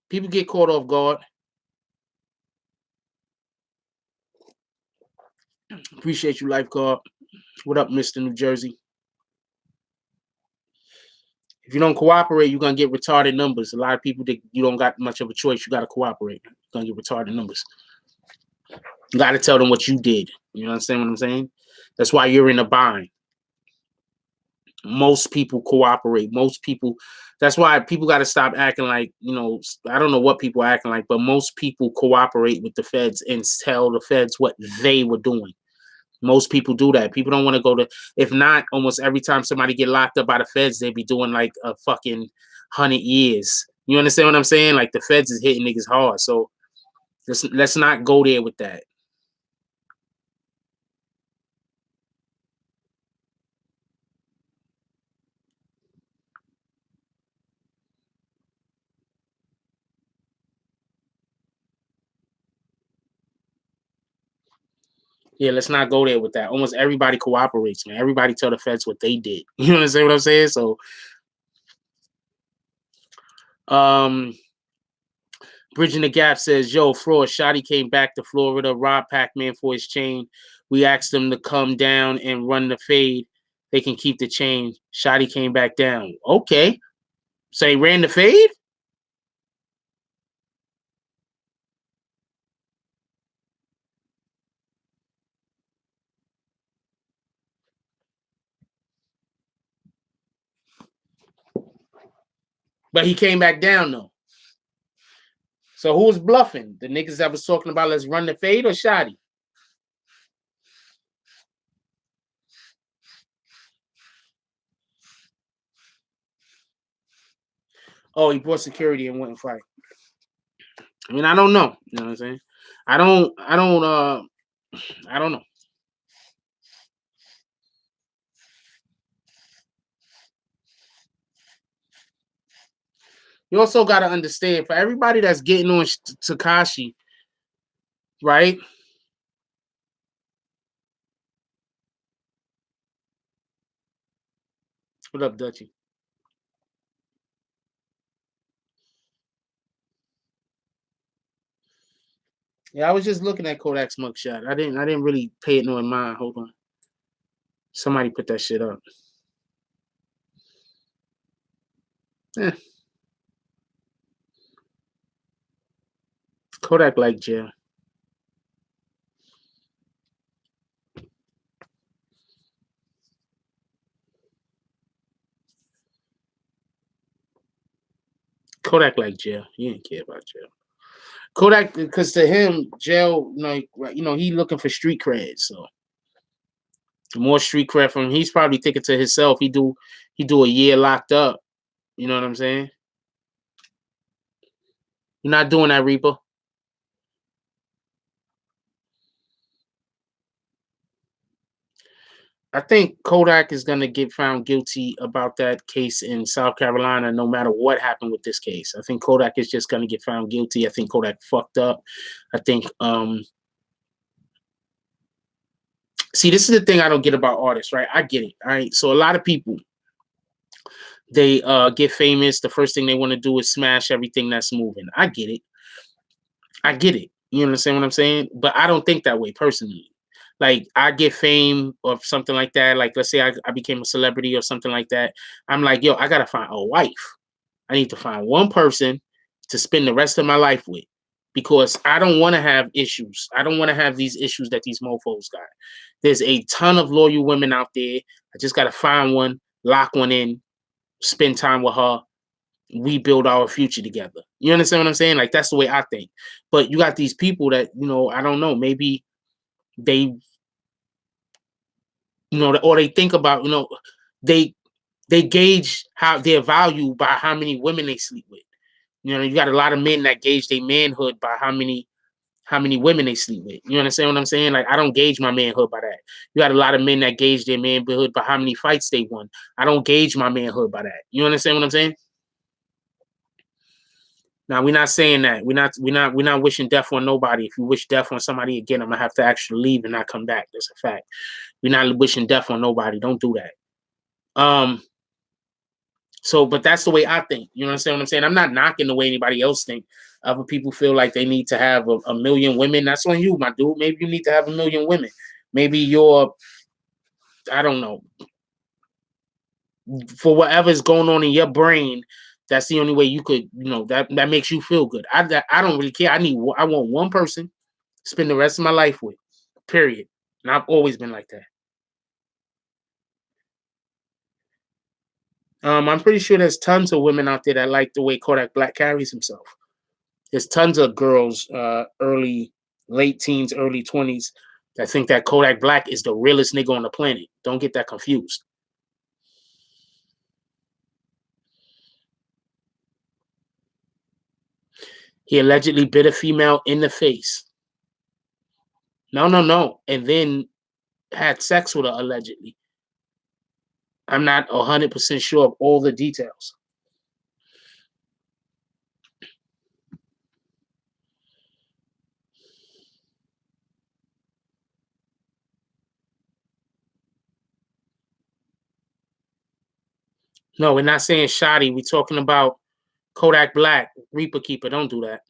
People get caught off guard. Appreciate you, Lifeguard. What up, Mr. New Jersey? If you don't cooperate, you're gonna get retarded numbers. A lot of people think you don't got much of a choice. You gotta cooperate. You're gonna get retarded numbers. You gotta tell them what you did. You understand what I'm saying? That's why you're in a bind. Most people cooperate. Most people. That's why people got to stop acting like, I don't know what people are acting like, but most people cooperate with the feds and tell the feds what they were doing. Most people do that. People don't want to go to. If not, almost every time somebody get locked up by the feds, they be doing like a fucking 100 years. You understand what I'm saying? Like the feds is hitting niggas hard. So let's not go there with that. Yeah, let's not go there with that. Almost everybody cooperates, man. Everybody tell the feds what they did. You understand what I'm saying? So, um, Bridging the Gap says, "Yo, fraud. Shotty came back to Florida, robbed Pac-Man for his chain. We asked them to come down and run the fade. They can keep the chain. Shotty came back down. Okay, so he ran the fade, but he came back down though. So who was bluffing? The niggas that was talking about let's run the fade or Shotty? Oh, he brought security and wouldn't fight. I mean, I don't know. You know what I'm saying? I don't know. You also got to understand for everybody that's getting on Takashi, right? What up, Dutchy? Yeah, I was just looking at Kodak's mugshot. I didn't really pay it no mind. Hold on. Somebody put that shit up. Eh, Kodak like jail. Kodak like jail. He didn't care about jail. Kodak, because to him, jail, he looking for street cred. So the more street cred from him, he's probably thinking to himself, he do a year locked up. You know what I'm saying? You're not doing that, Reaper. I think Kodak is gonna get found guilty about that case in South Carolina, no matter what happened with this case. I think Kodak is just gonna get found guilty. I think Kodak fucked up. I think see, this is the thing I don't get about artists, right? I get it. All right. So a lot of people they get famous. The first thing they want to do is smash everything that's moving. I get it. I get it. You understand what I'm saying? But I don't think that way personally. Like I get fame or something like that. Like let's say I became a celebrity or something like that. I'm like, yo, I gotta find a wife. I need to find one person to spend the rest of my life with because I don't want to have issues. I don't want to have these issues that these mofos got. There's a ton of loyal women out there. I just gotta find one, lock one in, spend time with her, we build our future together. You understand what I'm saying? Like that's the way I think. But you got these people that, I don't know, maybe they, or they think about, they they gauge how their value by how many women they sleep with. You got a lot of men that gauge their manhood by how many women they sleep with. You understand what I'm saying? Like I don't gauge my manhood by that. You got a lot of men that gauge their manhood by how many fights they won. I don't gauge my manhood by that. You understand what I'm saying? Now we're not saying that. We're not wishing death on nobody. If you wish death on somebody again, I'm gonna have to actually leave and not come back. That's a fact. We're not wishing death on nobody. Don't do that. So but that's the way I think. You understand what I'm saying? I'm not knocking the way anybody else think. Other people feel like they need to have a million women. That's on you, my dude. Maybe you need to have a million women. Maybe you're, I don't know, for whatever's going on in your brain, that's the only way you could, that makes you feel good. I don't really care. I want one person to spend the rest of my life with. Period. And I've always been like that. I'm pretty sure there's tons of women out there that like the way Kodak Black carries himself. There's tons of girls, late teens, early 20s, that think that Kodak Black is the realest nigga on the planet. Don't get that confused. He allegedly bit a female in the face. No, no, no. And then had sex with her allegedly. I'm not 100% sure of all the details. No, we're not saying shoddy. We're talking about Kodak Black, Reaper Keeper. Don't do that.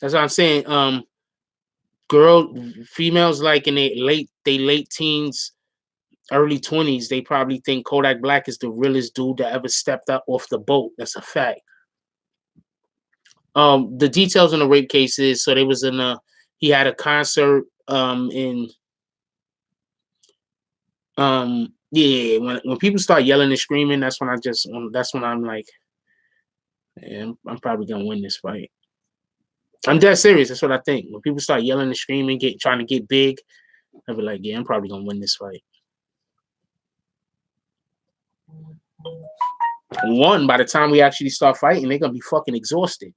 That's what I'm saying. Females like in their late teens, early 20s, they probably think Kodak Black is the realest dude that ever stepped up off the boat. That's a fact. The details on the rape case is so they was in a he had a concert in yeah, when people start yelling and screaming, that's when I'm like, And I'm probably gonna win this fight. I'm dead serious. That's what I think. When people start yelling and screaming, trying to get big, I'll be like, yeah, I'm probably gonna win this fight. One, by the time we actually start fighting, they're gonna be fucking exhausted.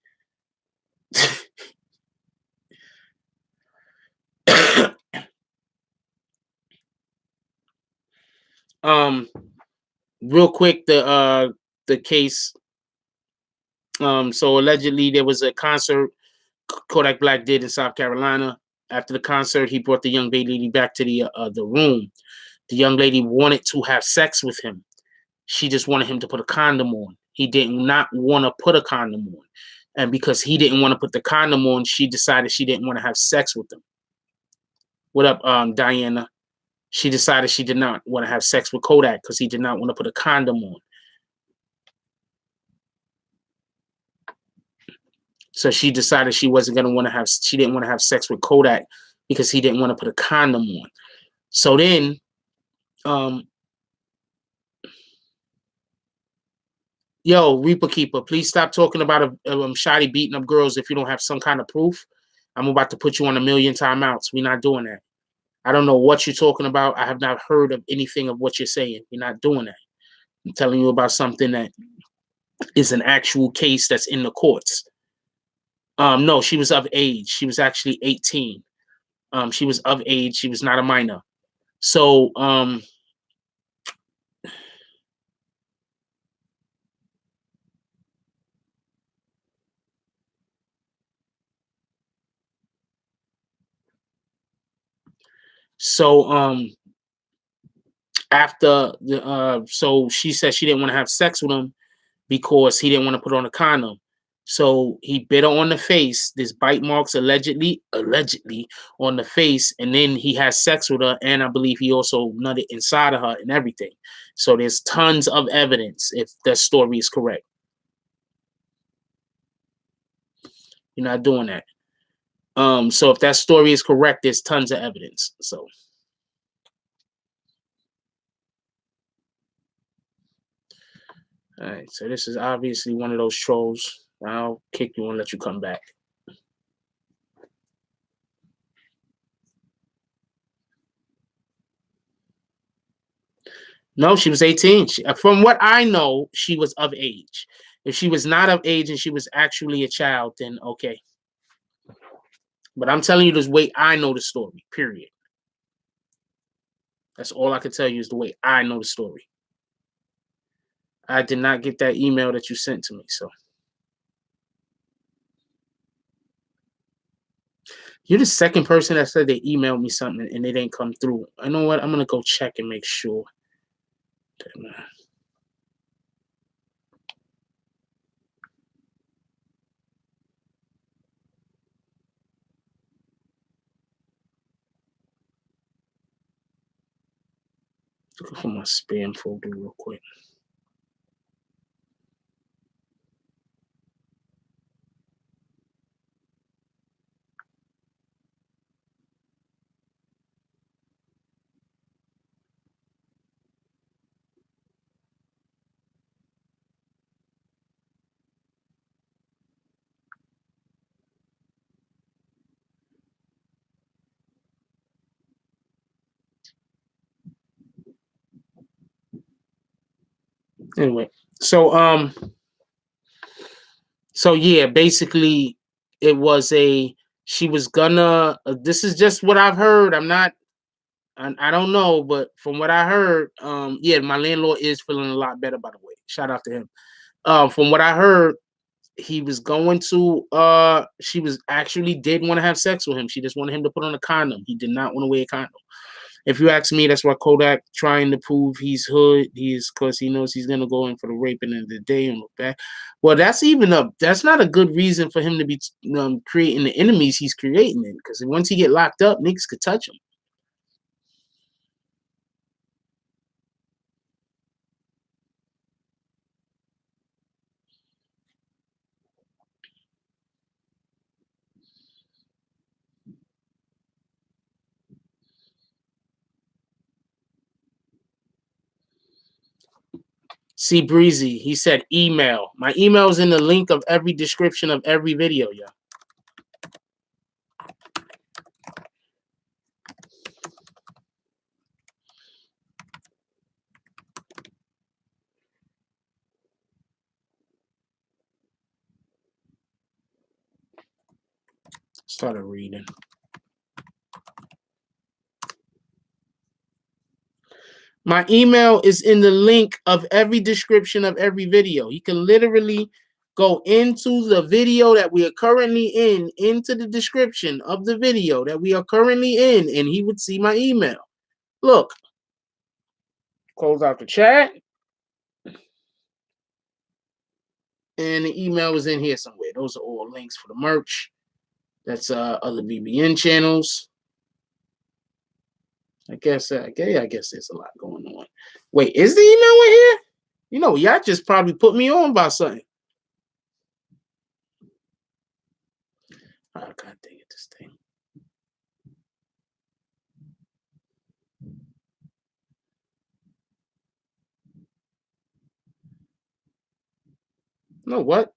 Real quick, the case. So allegedly there was a concert Kodak Black did in South Carolina. After the concert, he brought the young lady back to the room. The young lady wanted to have sex with him. She just wanted him to put a condom on. He did not want to put a condom on. And because he didn't want to put the condom on, she decided she didn't want to have sex with him. What up, Diana? She decided she did not want to have sex with Kodak because he did not want to put a condom on. So she decided she wasn't going to want to have, she didn't want to have sex with Kodak because he didn't want to put a condom on. So then, yo, Reaper Keeper, please stop talking about a shoddy beating up girls if you don't have some kind of proof. I'm about to put you on 1,000,000 timeouts. We're not doing that. I don't know what you're talking about. I have not heard of anything of what you're saying. You're not doing that. I'm telling you about something that is an actual case that's in the courts. No, she was of age. She was actually 18. She was of age. She was not a minor. So, after so she said she didn't want to have sex with him because he didn't want to put on a condom. So he bit her on the face. There's bite marks allegedly on the face, and then he has sex with her, and I believe he also nutted inside of her and everything. So there's tons of evidence if that story is correct. You're not doing that. So if that story is correct, there's tons of evidence. So all right, so this is obviously one of those trolls. I'll kick you and let you come back. No, she was 18. From what I know, she was of age. If she was not of age and she was actually a child, then okay. But I'm telling you this way I know the story, period. That's all I can tell you is the way I know the story. I did not get that email that you sent to me, so. You're the second person that said they emailed me something and it didn't come through. I know what? I'm going to go check and make sure. Look for my spam folder real quick. Anyway, so yeah, basically it was she was gonna this is just what I've heard. I don't know, but from what I heard, yeah, my landlord is feeling a lot better, by the way. Shout out to him. From what I heard, he was going to she was actually did want to have sex with him. She just wanted him to put on a condom. He did not want to wear a condom. If you ask me, that's why Kodak trying to prove he's hood. He's because he knows he's gonna go in for the rape and the day and look back. Well, that's not a good reason for him to be creating the enemies he's creating. It because once he get locked up, niggas could touch him. See Breezy, he said email. My email is in the link of every description of every video, yo. Started reading. My email is in the link of every description of every video. You can literally go into the video that we are currently in, into the description of the video that we are currently in, and he would see my email. Look, close out the chat. And the email is in here somewhere. Those are all links for the merch. That's other BBN channels. I guess there's a lot going on. Wait, is the email in here? You know, y'all just probably put me on by something. Oh, God dang it, this thing. You know what?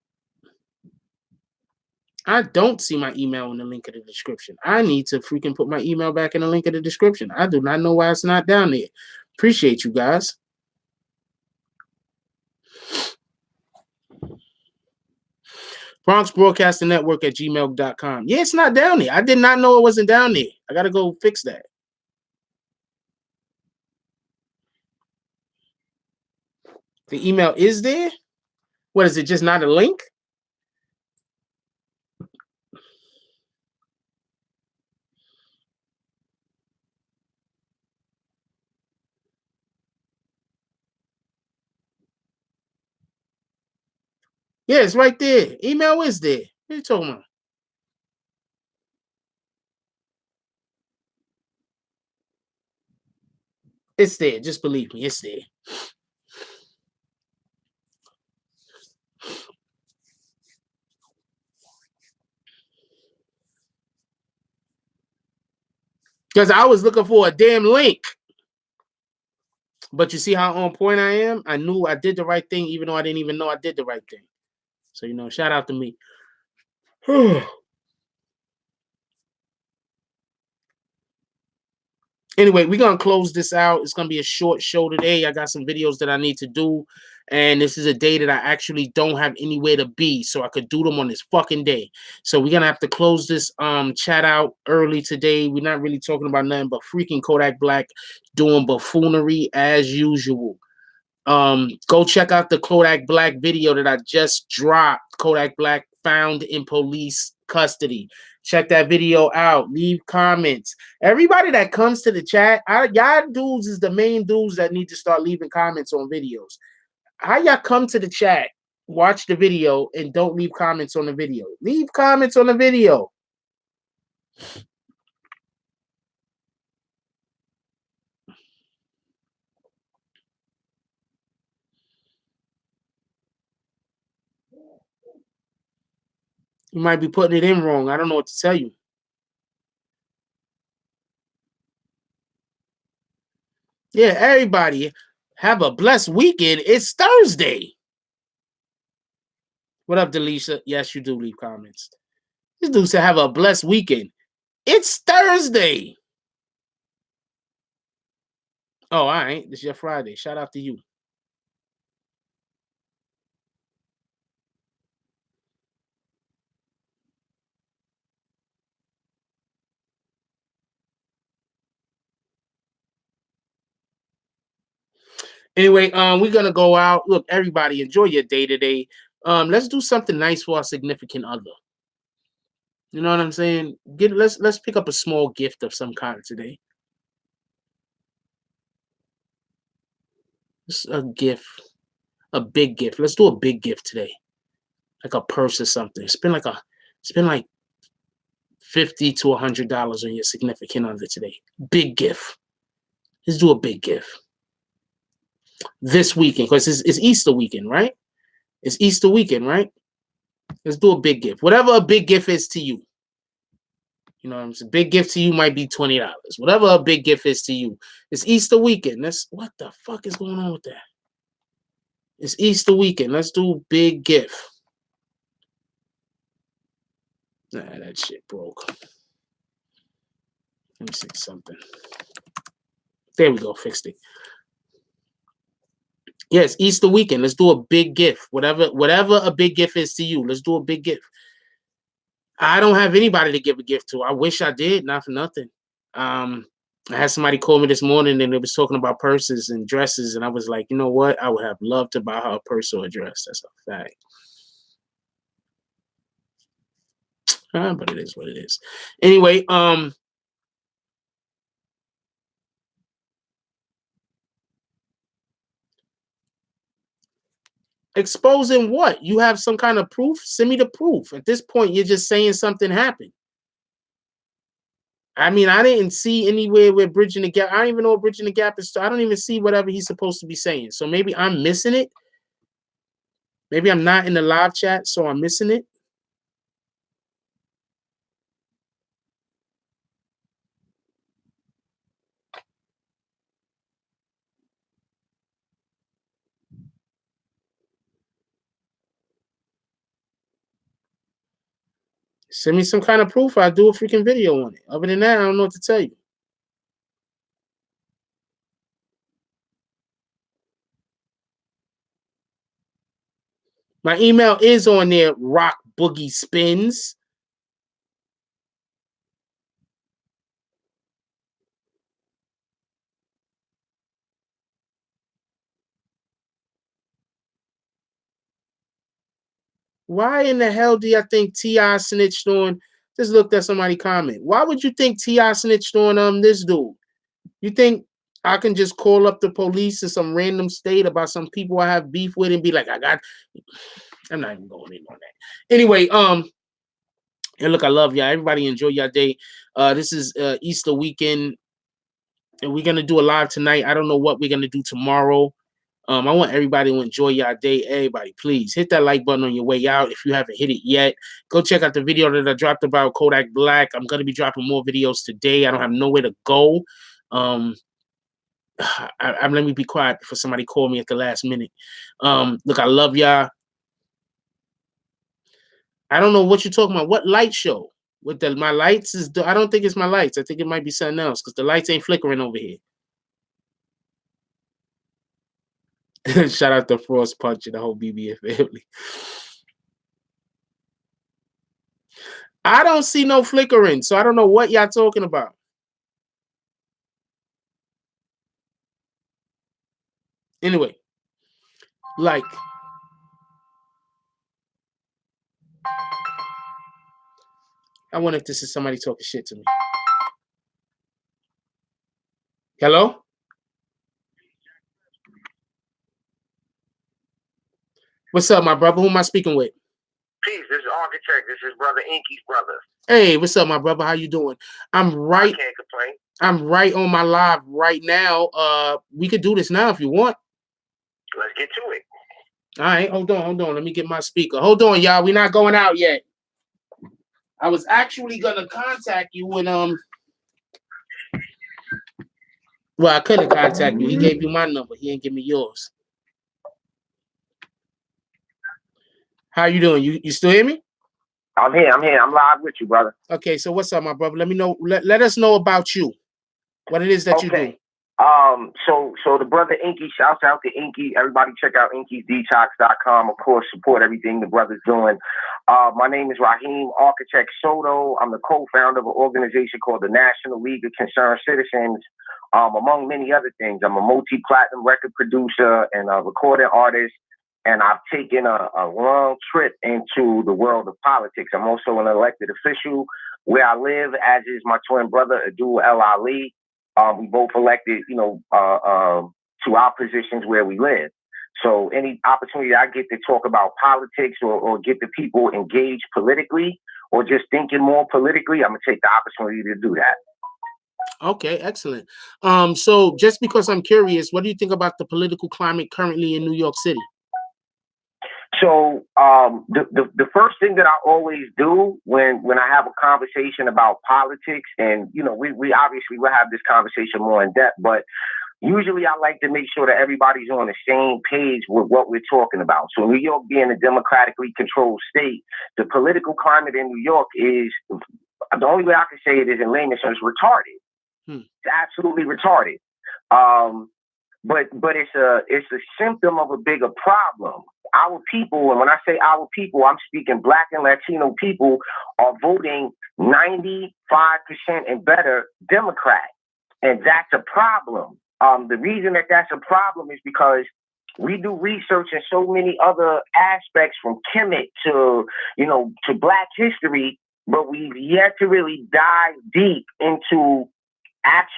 I don't see my email in the link of the description. I need to freaking put my email back in the link of the description. I do not know why it's not down there. Appreciate you guys. Bronx Broadcasting Network at gmail.com. Yeah, it's not down there. I did not know it wasn't down there. I got to go fix that. The email is there? What is it? Just not a link? Yeah, it's right there. Email is there. What are you talking about? It's there. Just believe me. It's there. Because I was looking for a damn link. But you see how on point I am? I knew I did the right thing, even though I didn't even know I did the right thing. So, you know, shout out to me. Anyway, we're going to close this out. It's going to be a short show today. I got some videos that I need to do. And this is a day that I actually don't have anywhere to be. So I could do them on this fucking day. So we're going to have to close this chat out early today. We're not really talking about nothing but freaking Kodak Black doing buffoonery as usual. Go check out the Kodak Black video that I just dropped. Kodak Black found in police custody. Check that video out. Leave comments. Everybody that comes to the chat, y'all dudes is the main dudes that need to start leaving comments on videos. How y'all come to the chat, watch the video, and don't leave comments on the video? Leave comments on the video. You might be putting it in wrong. I don't know what to tell you. Yeah, everybody, have a blessed weekend. It's Thursday. What up, Delisha? Yes, you do leave comments. This dude said, have a blessed weekend. It's Thursday. Oh, all right. This is your Friday. Shout out to you. Anyway, we're gonna go out. Look, everybody, enjoy your day today. Let's do something nice for our significant other. You know what I'm saying? Let's pick up a small gift of some kind today. Just a gift, a big gift. Let's do a big gift today, like a purse or something. Spend like $50 to $100 on your significant other today. Big gift. Let's do a big gift this weekend because it's Easter weekend, right? It's Easter weekend, right? Let's do a big gift. Whatever a big gift is to you. You know what I'm saying? Big gift to you might be $20. Whatever a big gift is to you. It's Easter weekend. What the fuck is going on with that? It's Easter weekend. Let's do big gift. Nah, that shit broke. Let me see something. There we go. Fixed it. Yes, Easter weekend. Let's do a big gift. Whatever a big gift is to you. Let's do a big gift. I don't have anybody to give a gift to. I wish I did, not for nothing. I had somebody call me this morning and they was talking about purses and dresses, and I was like, you know what? I would have loved to buy her a purse or a dress. That's a fact. But it is what it is. Anyway, exposing what? You have some kind of proof? Send me the proof. At this point, you're just saying something happened. I mean, I didn't see anywhere where Bridging the Gap. I don't even know what Bridging the Gap is. I don't even see whatever he's supposed to be saying. So maybe I'm missing it. Maybe I'm not in the live chat, so I'm missing it. Send me some kind of proof. I'll do a freaking video on it. Other than that, I don't know what to tell you. My email is on there, Rock Boogie Spins. Why in the hell do you think T.I. snitched on? Just looked at somebody comment. Why would you think T.I. snitched on this dude? You think I can just call up the police in some random state about some people I have beef with and be like, I'm not even going in on that. Anyway, and look, I love y'all. Everybody enjoy your day. This is Easter weekend, and we're gonna do a live tonight. I don't know what we're gonna do tomorrow. I want everybody to enjoy your day. Everybody, please hit that like button on your way out. If you haven't hit it yet, go check out the video that I dropped about Kodak Black. I'm gonna be dropping more videos today. I don't have nowhere to go. Let me be quiet before somebody call me at the last minute. Look, I love y'all. I don't know what you're talking about. What light show? With my lights is? I don't think it's my lights. I think it might be something else because the lights ain't flickering over here. Shout out to Frost Punch and the whole BBF family. I don't see no flickering, so I don't know what y'all talking about. Anyway, like, I wonder if this is somebody talking shit to me. Hello? What's up, my brother? Who am I speaking with? Peace. This is Architect. This is Brother Inky's brother. Hey, what's up, my brother? How you doing? I can't complain. I'm right on my live right now. We could do this now if you want. Let's get to it. All right, hold on. Let me get my speaker. Hold on, y'all. We're not going out yet. I was actually gonna contact you when well, I couldn't contact you. He gave you my number. He didn't give me yours. How you doing? You still hear me? I'm here. I'm live with you, brother. Okay, so what's up, my brother? Let me know. Let us know about you. What it is that you do. So the brother Inky, shouts out to Inky. Everybody check out Inky'sDetox.com. Of course, support everything the brother's doing. My name is Raheem Architect Soto. I'm the co-founder of an organization called the National League of Concerned Citizens. Among many other things, I'm a multi-platinum record producer and a recording artist. And I've taken a long trip into the world of politics. I'm also an elected official where I live, as is my twin brother, Abdul El Ali. We both elected, to our positions where we live. So any opportunity I get to talk about politics or get the people engaged politically or just thinking more politically, I'm going to take the opportunity to do that. Okay, excellent. So just because I'm curious, what do you think about the political climate currently in New York City? So the first thing that I always do when I have a conversation about politics, and we obviously will have this conversation more in depth, but usually I like to make sure that everybody's on the same page with what we're talking about. So New York being a democratically controlled state, the political climate in New York is, the only way I can say it is in layman's terms, retarded. It's absolutely retarded. But it's a symptom of a bigger problem. Our people, and when I say our people, I'm speaking Black and Latino people, are voting 95% and better Democrat. And that's a problem. The reason that that's a problem is because we do research in so many other aspects, from Kemet to Black history, but we've yet to really dive deep into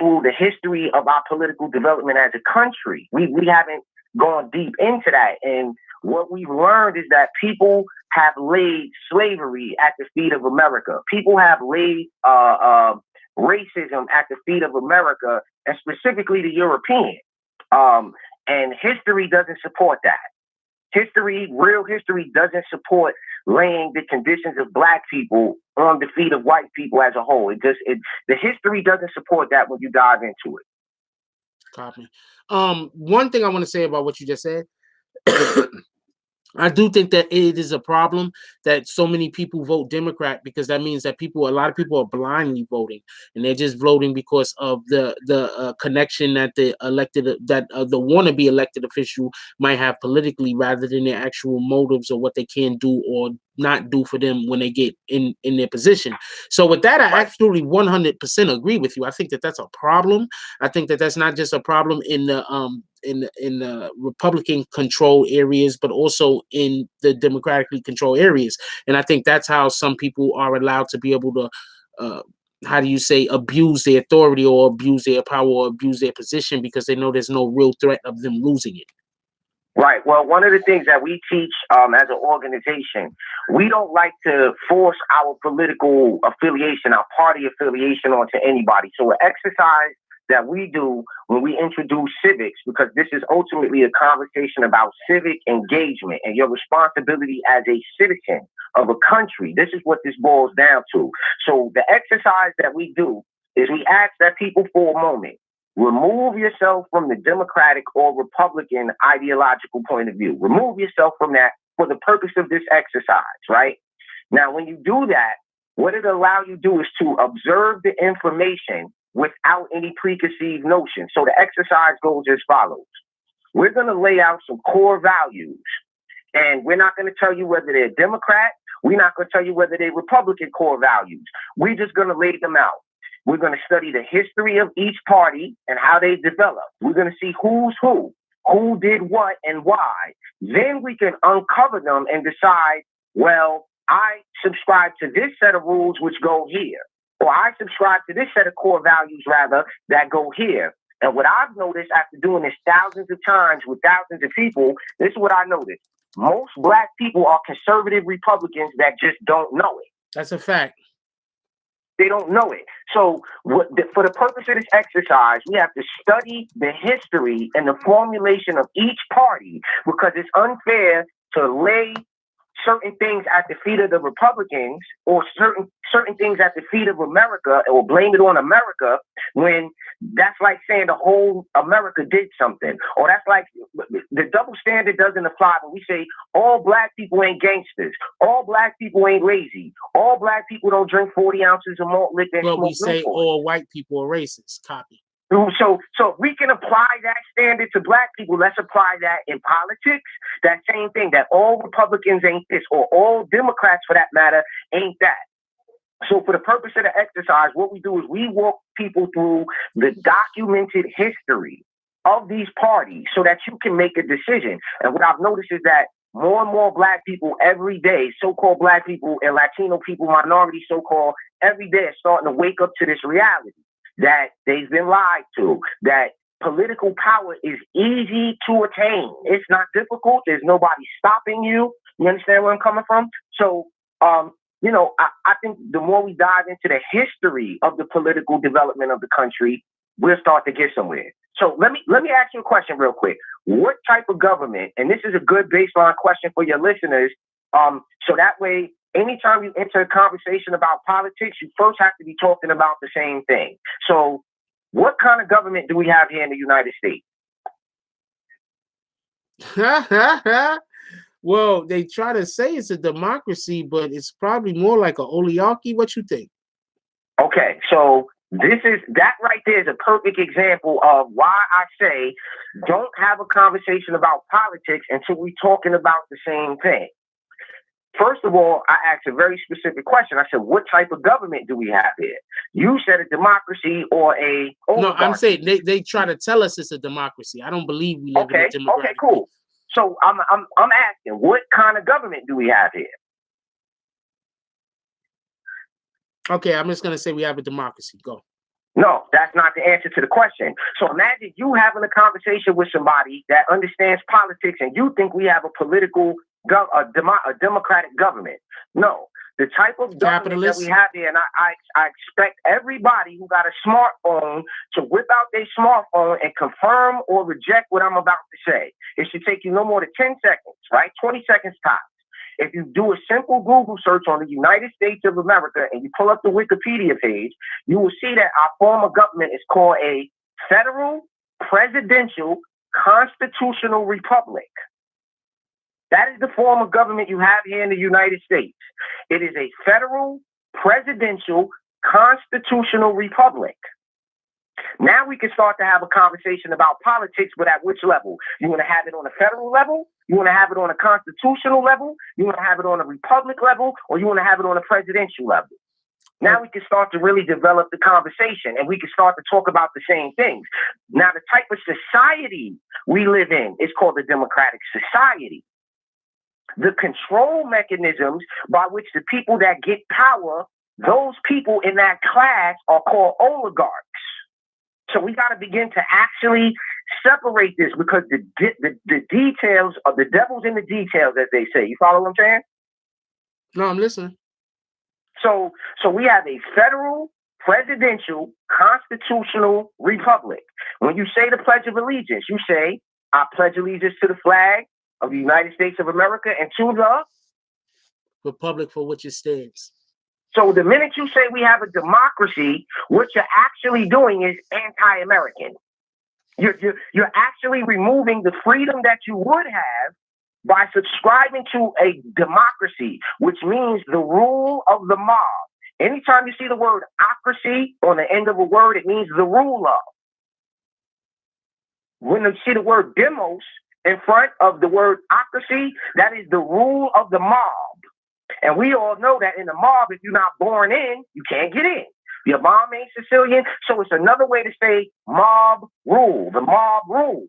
the history of our political development as a country. We haven't gone deep into that. And what we've learned is that people have laid slavery at the feet of America. People have laid racism at the feet of America, and specifically the European. And history doesn't support that. Real history doesn't support laying the conditions of Black people on the feet of white people as a whole. The history doesn't support that when you dive into it. Copy. One thing I want to say about what you just said, I do think that it is a problem that so many people vote Democrat, because that means that a lot of people are blindly voting, and they're just voting because of the connection that the wannabe elected official might have politically, rather than their actual motives or what they can do or not do for them when they get in their position. So with that, I absolutely 100% agree with you. I think that that's a problem. I think that that's not just a problem in the Republican controlled areas, but also in the democratically controlled areas. And I think that's how some people are allowed to be able to, abuse their authority or abuse their power or abuse their position, because they know there's no real threat of them losing it. Right. Well, one of the things that we teach as an organization, we don't like to force our political affiliation, our party affiliation onto anybody. So an exercise that we do when we introduce civics, because this is ultimately a conversation about civic engagement and your responsibility as a citizen of a country. This is what this boils down to. So the exercise that we do is we ask that people, for a moment, remove yourself from the Democratic or Republican ideological point of view. Remove yourself from that for the purpose of this exercise, right? Now, when you do that, what it allows you to do is to observe the information without any preconceived notions. So the exercise goes as follows. We're going to lay out some core values, and we're not going to tell you whether they're Democrat. We're not going to tell you whether they're Republican core values. We're just going to lay them out. We're going to study the history of each party and how they developed. We're going to see who did what and why. Then we can uncover them and decide, well, I subscribe to this set of rules which go here, or I subscribe to this set of core values, rather, that go here. And what I've noticed after doing this thousands of times with thousands of people, this is what I noticed. Most Black people are conservative Republicans that just don't know it. That's a fact. They don't know it. So for the purpose of this exercise, we have to study the history and the formulation of each party, because it's unfair to lay certain things at the feet of the Republicans, or certain things at the feet of America, or blame it on America, when that's like saying the whole America did something. Or that's like the double standard doesn't apply when we say all Black people ain't gangsters, all Black people ain't lazy, all Black people don't drink 40 ounces of malt liquor. Well, we say all white people are racist. Copy. So we can apply that standard to Black people. Let's apply that in politics. That same thing, that all Republicans ain't this, or all Democrats, for that matter, ain't that. So for the purpose of the exercise, what we do is we walk people through the documented history of these parties so that you can make a decision. And what I've noticed is that more and more Black people every day, so-called Black people and Latino people, minorities, so-called, every day are starting to wake up to this reality that they've been lied to, that political power is easy to attain. It's not difficult. There's nobody stopping you. You understand where I'm coming from? So, I think the more we dive into the history of the political development of the country, we'll start to get somewhere. So let me ask you a question real quick. What type of government, and this is a good baseline question for your listeners, so that way, anytime you enter a conversation about politics, you first have to be talking about the same thing. So What kind of government do we have here in the United States? Well, they try to say it's a democracy, but it's probably more like an oligarchy. What you think? Okay, so that right there is a perfect example of why I say don't have a conversation about politics until we're talking about the same thing. First of all, I asked a very specific question. I said, what type of government do we have here? You said a democracy or a oligarchy. No, I'm saying they try to tell us it's a democracy. I don't believe we live in a democratic. Okay, cool. So I'm asking, what kind of government do we have here? Okay, I'm just gonna say we have a democracy. Go. No, that's not the answer to the question. So imagine you having a conversation with somebody that understands politics and you think we have a democratic government. No, the type of government that we have here, and I expect everybody who got a smartphone to whip out their smartphone and confirm or reject what I'm about to say. It should take you no more than 10 seconds, right? 20 seconds tops. If you do a simple Google search on the United States of America and you pull up the Wikipedia page, you will see that our form of government is called a federal, presidential, constitutional republic. That is the form of government you have here in the United States. It is a federal, presidential, constitutional republic. Now we can start to have a conversation about politics, but at which level? You want to have it on a federal level? You want to have it on a constitutional level? You want to have it on a republic level? Or you want to have it on a presidential level? Now we can start to really develop the conversation and we can start to talk about the same things. Now, the type of society we live in is called a democratic society. The control mechanisms by which the people that get power, those people in that class are called oligarchs. So we got to begin to actually separate this because the details of the devil's in the details, as they say. You follow what I'm saying? No, I'm listening. So we have a federal, presidential, constitutional republic. When you say the Pledge of Allegiance, you say, I pledge allegiance to the flag of the United States of America and to the republic for which it stands. So the minute you say we have a democracy, what you're actually doing is anti-American. You're actually removing the freedom that you would have by subscribing to a democracy, which means the rule of the mob. Anytime you see the word ocracy on the end of a word, it means the rule of. When you see the word demos in front of the word ocracy, that is the rule of the mob. And we all know that in the mob, if you're not born in, you can't get in. Your mom ain't Sicilian, so it's another way to say mob rule. The mob rules.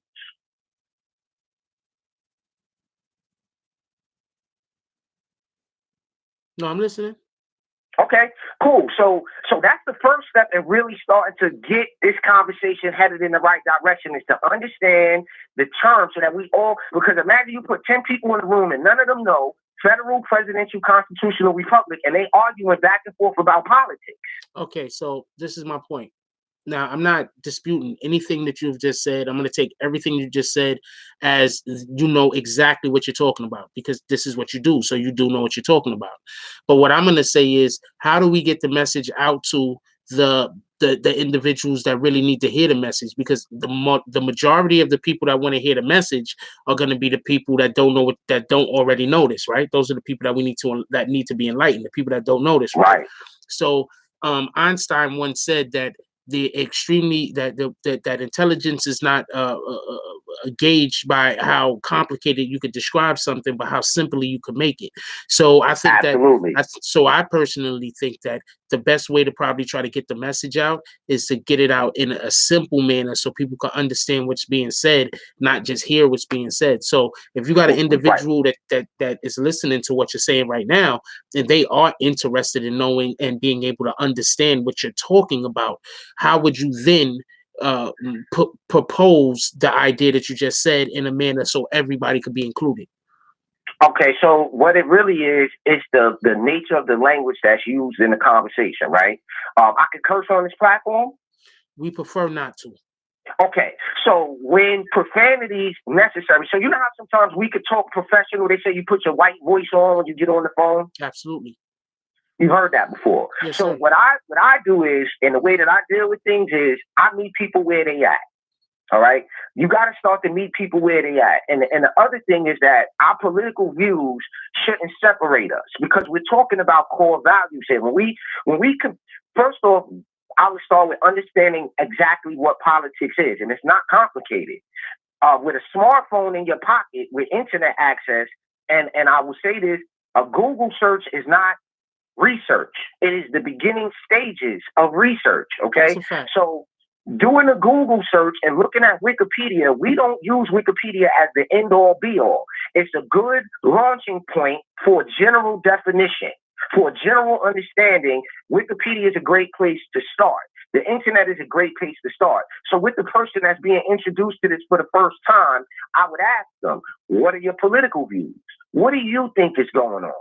No, I'm listening. Okay, cool. So that's the first step in really starting to get this conversation headed in the right direction is to understand the terms so that we all, because imagine you put 10 people in the room and none of them know federal, presidential, constitutional republic, and they arguing back and forth about politics. Okay, so this is my point. Now, I'm not disputing anything that you've just said. I'm going to take everything you just said as you know exactly what you're talking about because this is what you do. So you do know what you're talking about. But what I'm going to say is, how do we get the message out to the individuals that really need to hear the message? Because the majority of the people that want to hear the message are going to be the people that don't know that don't already know this, right? Those are the people that need to be enlightened. The people that don't know this, right? So Einstein once said that that intelligence is not gauged by how complicated you could describe something, but how simply you could make it. So I think I personally think that the best way to probably try to get the message out is to get it out in a simple manner so people can understand what's being said, not just hear what's being said. So if you got an individual that is listening to what you're saying right now, and they are interested in knowing and being able to understand what you're talking about, how would you then propose the idea that you just said in a manner so everybody could be included? Okay, so what it really is the nature of the language that's used in the conversation, right? I could curse on this platform? We prefer not to. Okay, so when profanity is necessary, so you know how sometimes we could talk professional, they say you put your white voice on when you get on the phone? Absolutely. You've heard that before. Yes, so sir. what I do is, and the way that I deal with things is, I meet people where they at. All right. You got to start to meet people where they at. And the other thing is that our political views shouldn't separate us, because we're talking about core values here. First off, I would start with understanding exactly what politics is. And it's not complicated. With a smartphone in your pocket, with internet access, and I will say this, a Google search is not research. It is the beginning stages of research. Okay. So doing a Google search and looking at Wikipedia, we don't use Wikipedia as the end all be all. It's a good launching point for general definition, for general understanding. Wikipedia is a great place to start. The internet is a great place to start. So with the person that's being introduced to this for the first time, I would ask them, what are your political views? What do you think is going on?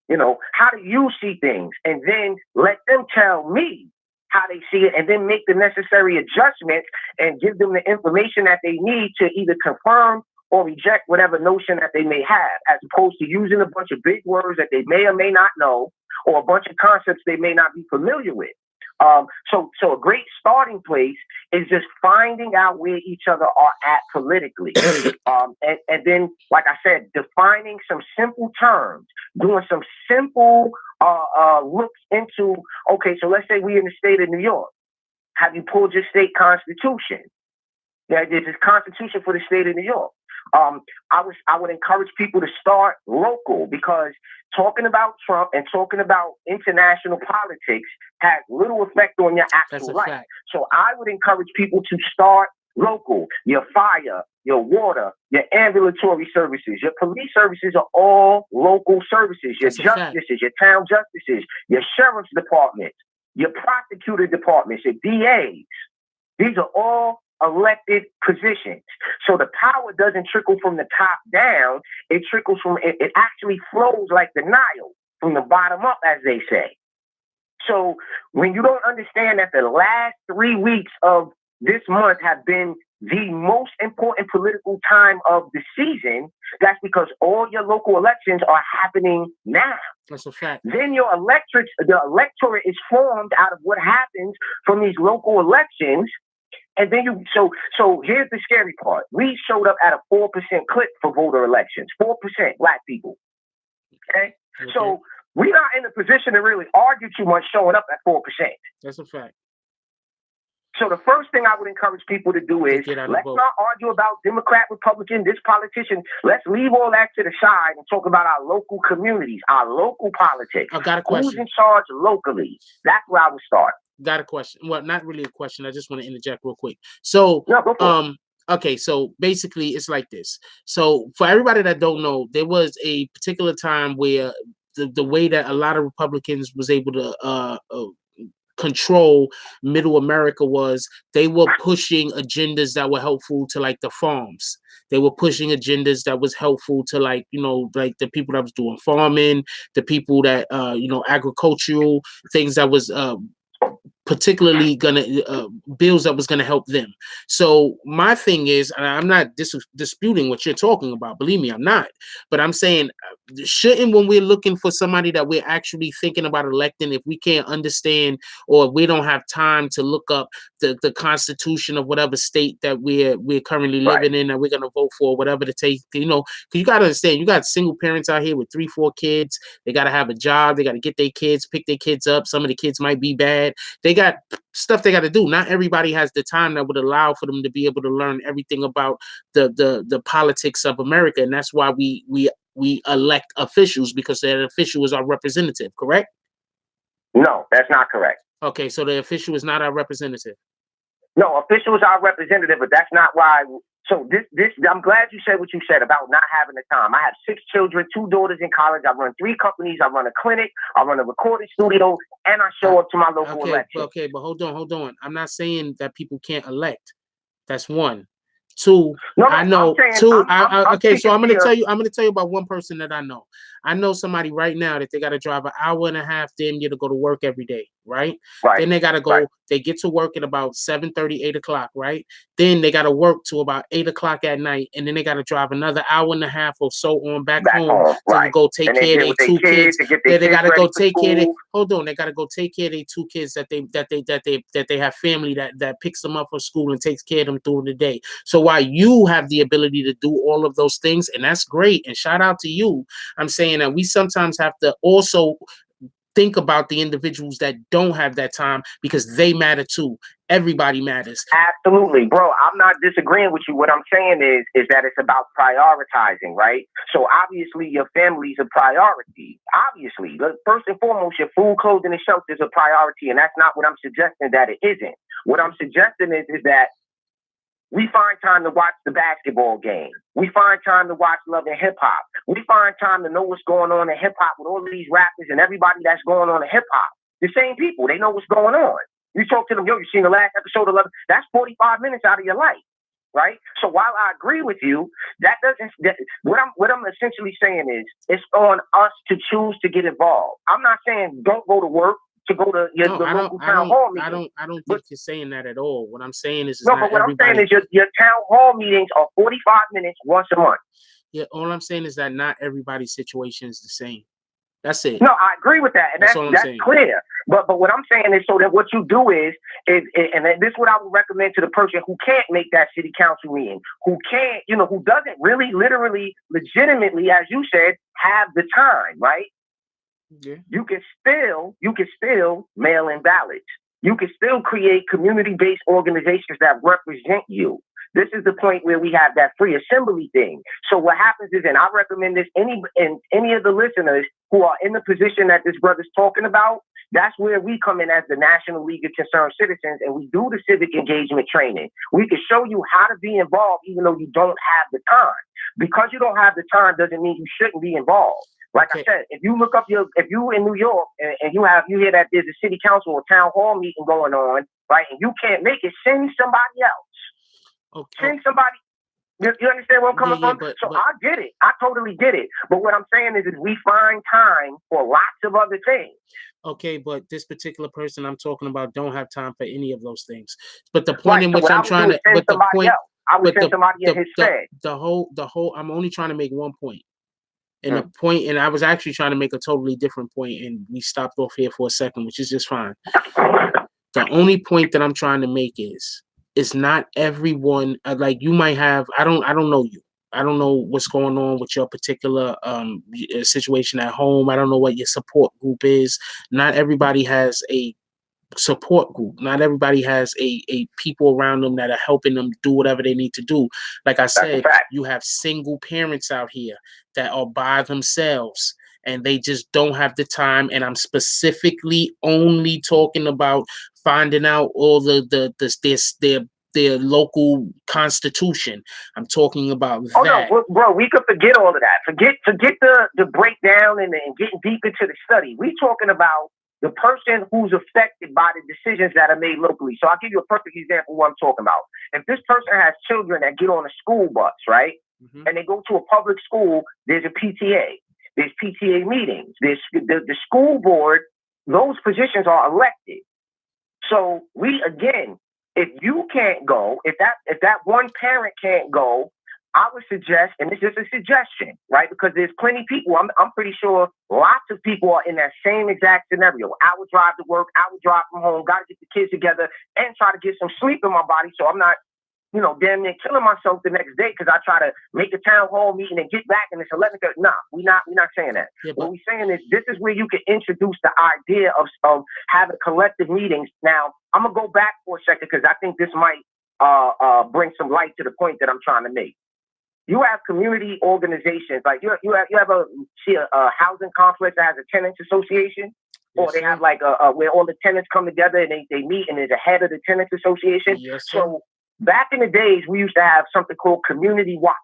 You know, how do you see things? And then let them tell me how they see it, and then make the necessary adjustments and give them the information that they need to either confirm or reject whatever notion that they may have, as opposed to using a bunch of big words that they may or may not know, or a bunch of concepts they may not be familiar with. So a great starting place is just finding out where each other are at politically. And then, like I said, defining some simple terms, doing some simple looks into, okay, so let's say we in the state of New York. Have you pulled your state constitution? Yeah, there's a constitution for the state of New York. I would encourage people to start local, because talking about Trump and talking about international politics has little effect on your actual life. Fact. So I would encourage people to start local. Your fire, your water, your ambulatory services, your police services are all local services. Your justices, your town justices, your sheriff's departments, your prosecutor departments, your DAs. These are all elected positions. So the power doesn't trickle from the top down. It trickles from, it actually flows like the Nile, from the bottom up, as they say. So when you don't understand that the last 3 weeks of this month have been the most important political time of the season, that's because all your local elections are happening now. That's a fact. Then the electorate is formed out of what happens from these local elections. And then so here's the scary part. We showed up at a 4% clip for voter elections, 4% Black people. Okay? So we're not in a position to really argue too much showing up at 4%. That's a fact. So the first thing I would encourage people to do is, let's not argue about Democrat, Republican, this politician. Let's leave all that to the side and talk about our local communities, our local politics. I got a question. Who's in charge locally? That's where I would start. Got a question. Well, not really a question. I just want to interject real quick. So, okay, so basically it's like this. So for everybody that don't know, there was a particular time where the way that a lot of Republicans was able to control middle America was they were pushing agendas that were helpful to like the farms. They were pushing agendas that was helpful to like, you know, like the people that was doing farming, the people that, you know, agricultural things that was particularly bills that was gonna help them. So my thing is, and I'm not disputing what you're talking about, believe me, I'm not, but I'm saying, shouldn't, when we're looking for somebody that we're actually thinking about electing, if we can't understand or we don't have time to look up the constitution of whatever state that we're currently living in, that we're gonna vote for, whatever to take, you know, because you gotta understand, you got single parents out here with 3-4 kids. They gotta have a job, they gotta get their kids, pick their kids up. Some of the kids might be bad. They got stuff they got to do. Not everybody has the time that would allow for them to be able to learn everything about the politics of America, and that's why we elect officials, because that official is our representative. Correct? No, that's not correct. Okay, so the official is not our representative. No, official is our representative, but that's not why. So this I'm glad you said what you said about not having the time. I have 6 children, 2 daughters in college. I run 3 companies. I run a clinic. I run a recording studio, and I show up to my local election. Okay, but hold on. I'm not saying that people can't elect. That's one. 2, I know. 2, okay. So I'm gonna tell you about one person that I know. I know somebody right now that they got to drive an hour and a half damn near to go to work every day. right? Right. Then they got to go, Right. they get to work at about 7:30, 8 o'clock, right? Then they got to work to about 8 o'clock at night. And then they got to drive another hour and a half or so on back home to Right. go take And they care of get their with their two kids kids. to get Yeah, their they kids got to ready go for take care of school. hold on, they got to go take care of their two kids that they have family that picks them up from school and takes care of them through the day. So while you have the ability to do all of those things, and that's great, and shout out to you, I'm saying that we sometimes have to also think about the individuals that don't have that time, because they matter too. Everybody matters. Absolutely, bro. I'm not disagreeing with you. What I'm saying is that it's about prioritizing, right? So obviously your family's a priority. Obviously, first and foremost, your food, clothing, and shelter is a priority, and that's not what I'm suggesting that it isn't. What I'm suggesting is that we find time to watch the basketball game. We find time to watch Love and Hip Hop. We find time to know what's going on in hip hop with all of these rappers and everybody that's going on in hip hop. The same people, they know what's going on. You talk to them, yo, you seen the last episode of Love? That's 45 minutes out of your life, right? So while I agree with you, what I'm essentially saying is it's on us to choose to get involved. I'm not saying don't go to work, to go to the local town hall meeting. I don't think you're saying that at all. What I'm saying is no, but what I'm saying is your town hall meetings are 45 minutes once a month. Yeah, all I'm saying is that not everybody's situation is the same. That's it. No, I agree with that, and that's clear. But what I'm saying is, so that what you do is and this is what I would recommend to the person who can't make that city council meeting, who can't, who doesn't really, literally, legitimately, as you said, have the time, right? Yeah. You can still mail in ballots. You can still create community-based organizations that represent you. This is the point where we have that free assembly thing. So what happens is, and I recommend this any of the listeners who are in the position that this brother's talking about, that's where we come in as the National League of Concerned Citizens, and we do the civic engagement training. We can show you how to be involved even though you don't have the time. Because you don't have the time doesn't mean you shouldn't be involved. Like I said, if you look up if you in New York and you hear that there's a city council or town hall meeting going on, right, and you can't make it, send somebody else. Okay. Send somebody. You understand where I'm coming from? I get it. I totally get it. But what I'm saying is we find time for lots of other things. Okay, but this particular person I'm talking about don't have time for any of those things. But the point in which I'm trying to, but the point, I would send somebody in his stead. The whole, I'm only trying to make one point. And the point, and I was actually trying to make a totally different point, and we stopped off here for a second, which is just fine. The only point that I'm trying to make is not everyone, like you might have, I don't know you. I don't know what's going on with your particular situation at home. I don't know what your support group is. Not everybody has a support group. Not everybody has a people around them that are helping them do whatever they need to do. Like I said, you have single parents out here that are by themselves and they just don't have the time. And I'm specifically only talking about finding out all their local constitution. I'm talking about that. No, bro, we could forget all of that. Forget the breakdown and getting deep into the study. We talking about the person who's affected by the decisions that are made locally. So I'll give you a perfect example of what I'm talking about. If this person has children that get on a school bus, right, and they go to a public school, there's a PTA. There's PTA meetings. There's the school board. Those positions are elected. So if you can't go, if that one parent can't go, I would suggest, and it's just a suggestion, right? Because there's plenty of people. I'm pretty sure lots of people are in that same exact scenario. I would drive to work. I would drive from home. Got to get the kids together and try to get some sleep in my body, so I'm not, damn near killing myself the next day because I try to make a town hall meeting and get back and it's 11. Nah, we're not saying that. Yeah, what we're saying is this is where you can introduce the idea of having collective meetings. Now, I'm gonna go back for a second because I think this might bring some light to the point that I'm trying to make. You have community organizations, like you have a housing complex that has a tenants association, or they have like where all the tenants come together and they meet and there's a head of the tenants association. Yes, so back in the days, we used to have something called community watch,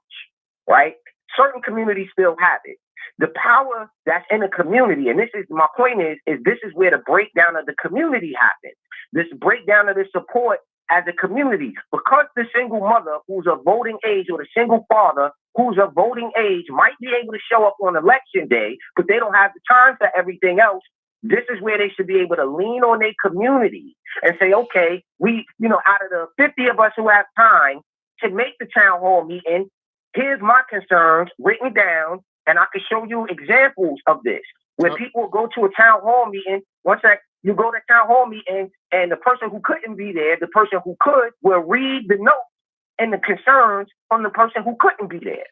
right? Certain communities still have it. The power that's in a community, and this is my point is this is where the breakdown of the community happens. This breakdown of the support as a community, because the single mother who's of voting age or the single father who's of voting age might be able to show up on election day, but they don't have the time for everything else. this is where they should be able to lean on their community and say, okay, we, out of the 50 of us who have time to make the town hall meeting, here's my concerns written down, and I can show you examples of this, where people go to a town hall meeting. You go to a town hall meeting, and the person who couldn't be there, the person who could, will read the notes and the concerns from the person who couldn't be there.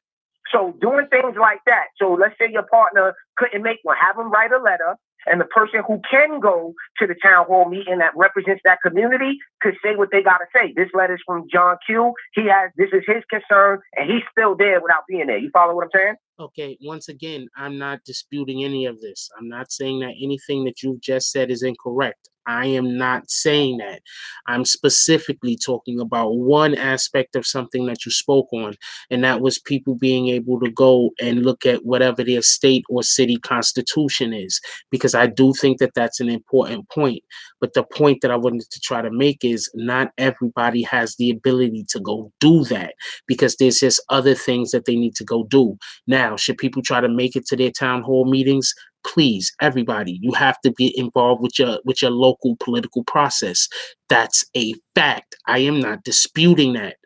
So doing things like that. So let's say your partner couldn't make one, have them write a letter, and the person who can go to the town hall meeting that represents that community could say what they got to say. This letter is from John Q. This is his concern, and he's still there without being there. You follow what I'm saying? Okay, once again, I'm not disputing any of this. I'm not saying that anything that you've just said is incorrect. I am not saying that. I'm specifically talking about one aspect of something that you spoke on, and that was people being able to go and look at whatever their state or city constitution is, because I do think that that's an important point. But the point that I wanted to try to make is not everybody has the ability to go do that, because there's just other things that they need to go do. Now, should people try to make it to their town hall meetings? Please, everybody, you have to be involved with your local political process. That's a fact. I am not disputing that.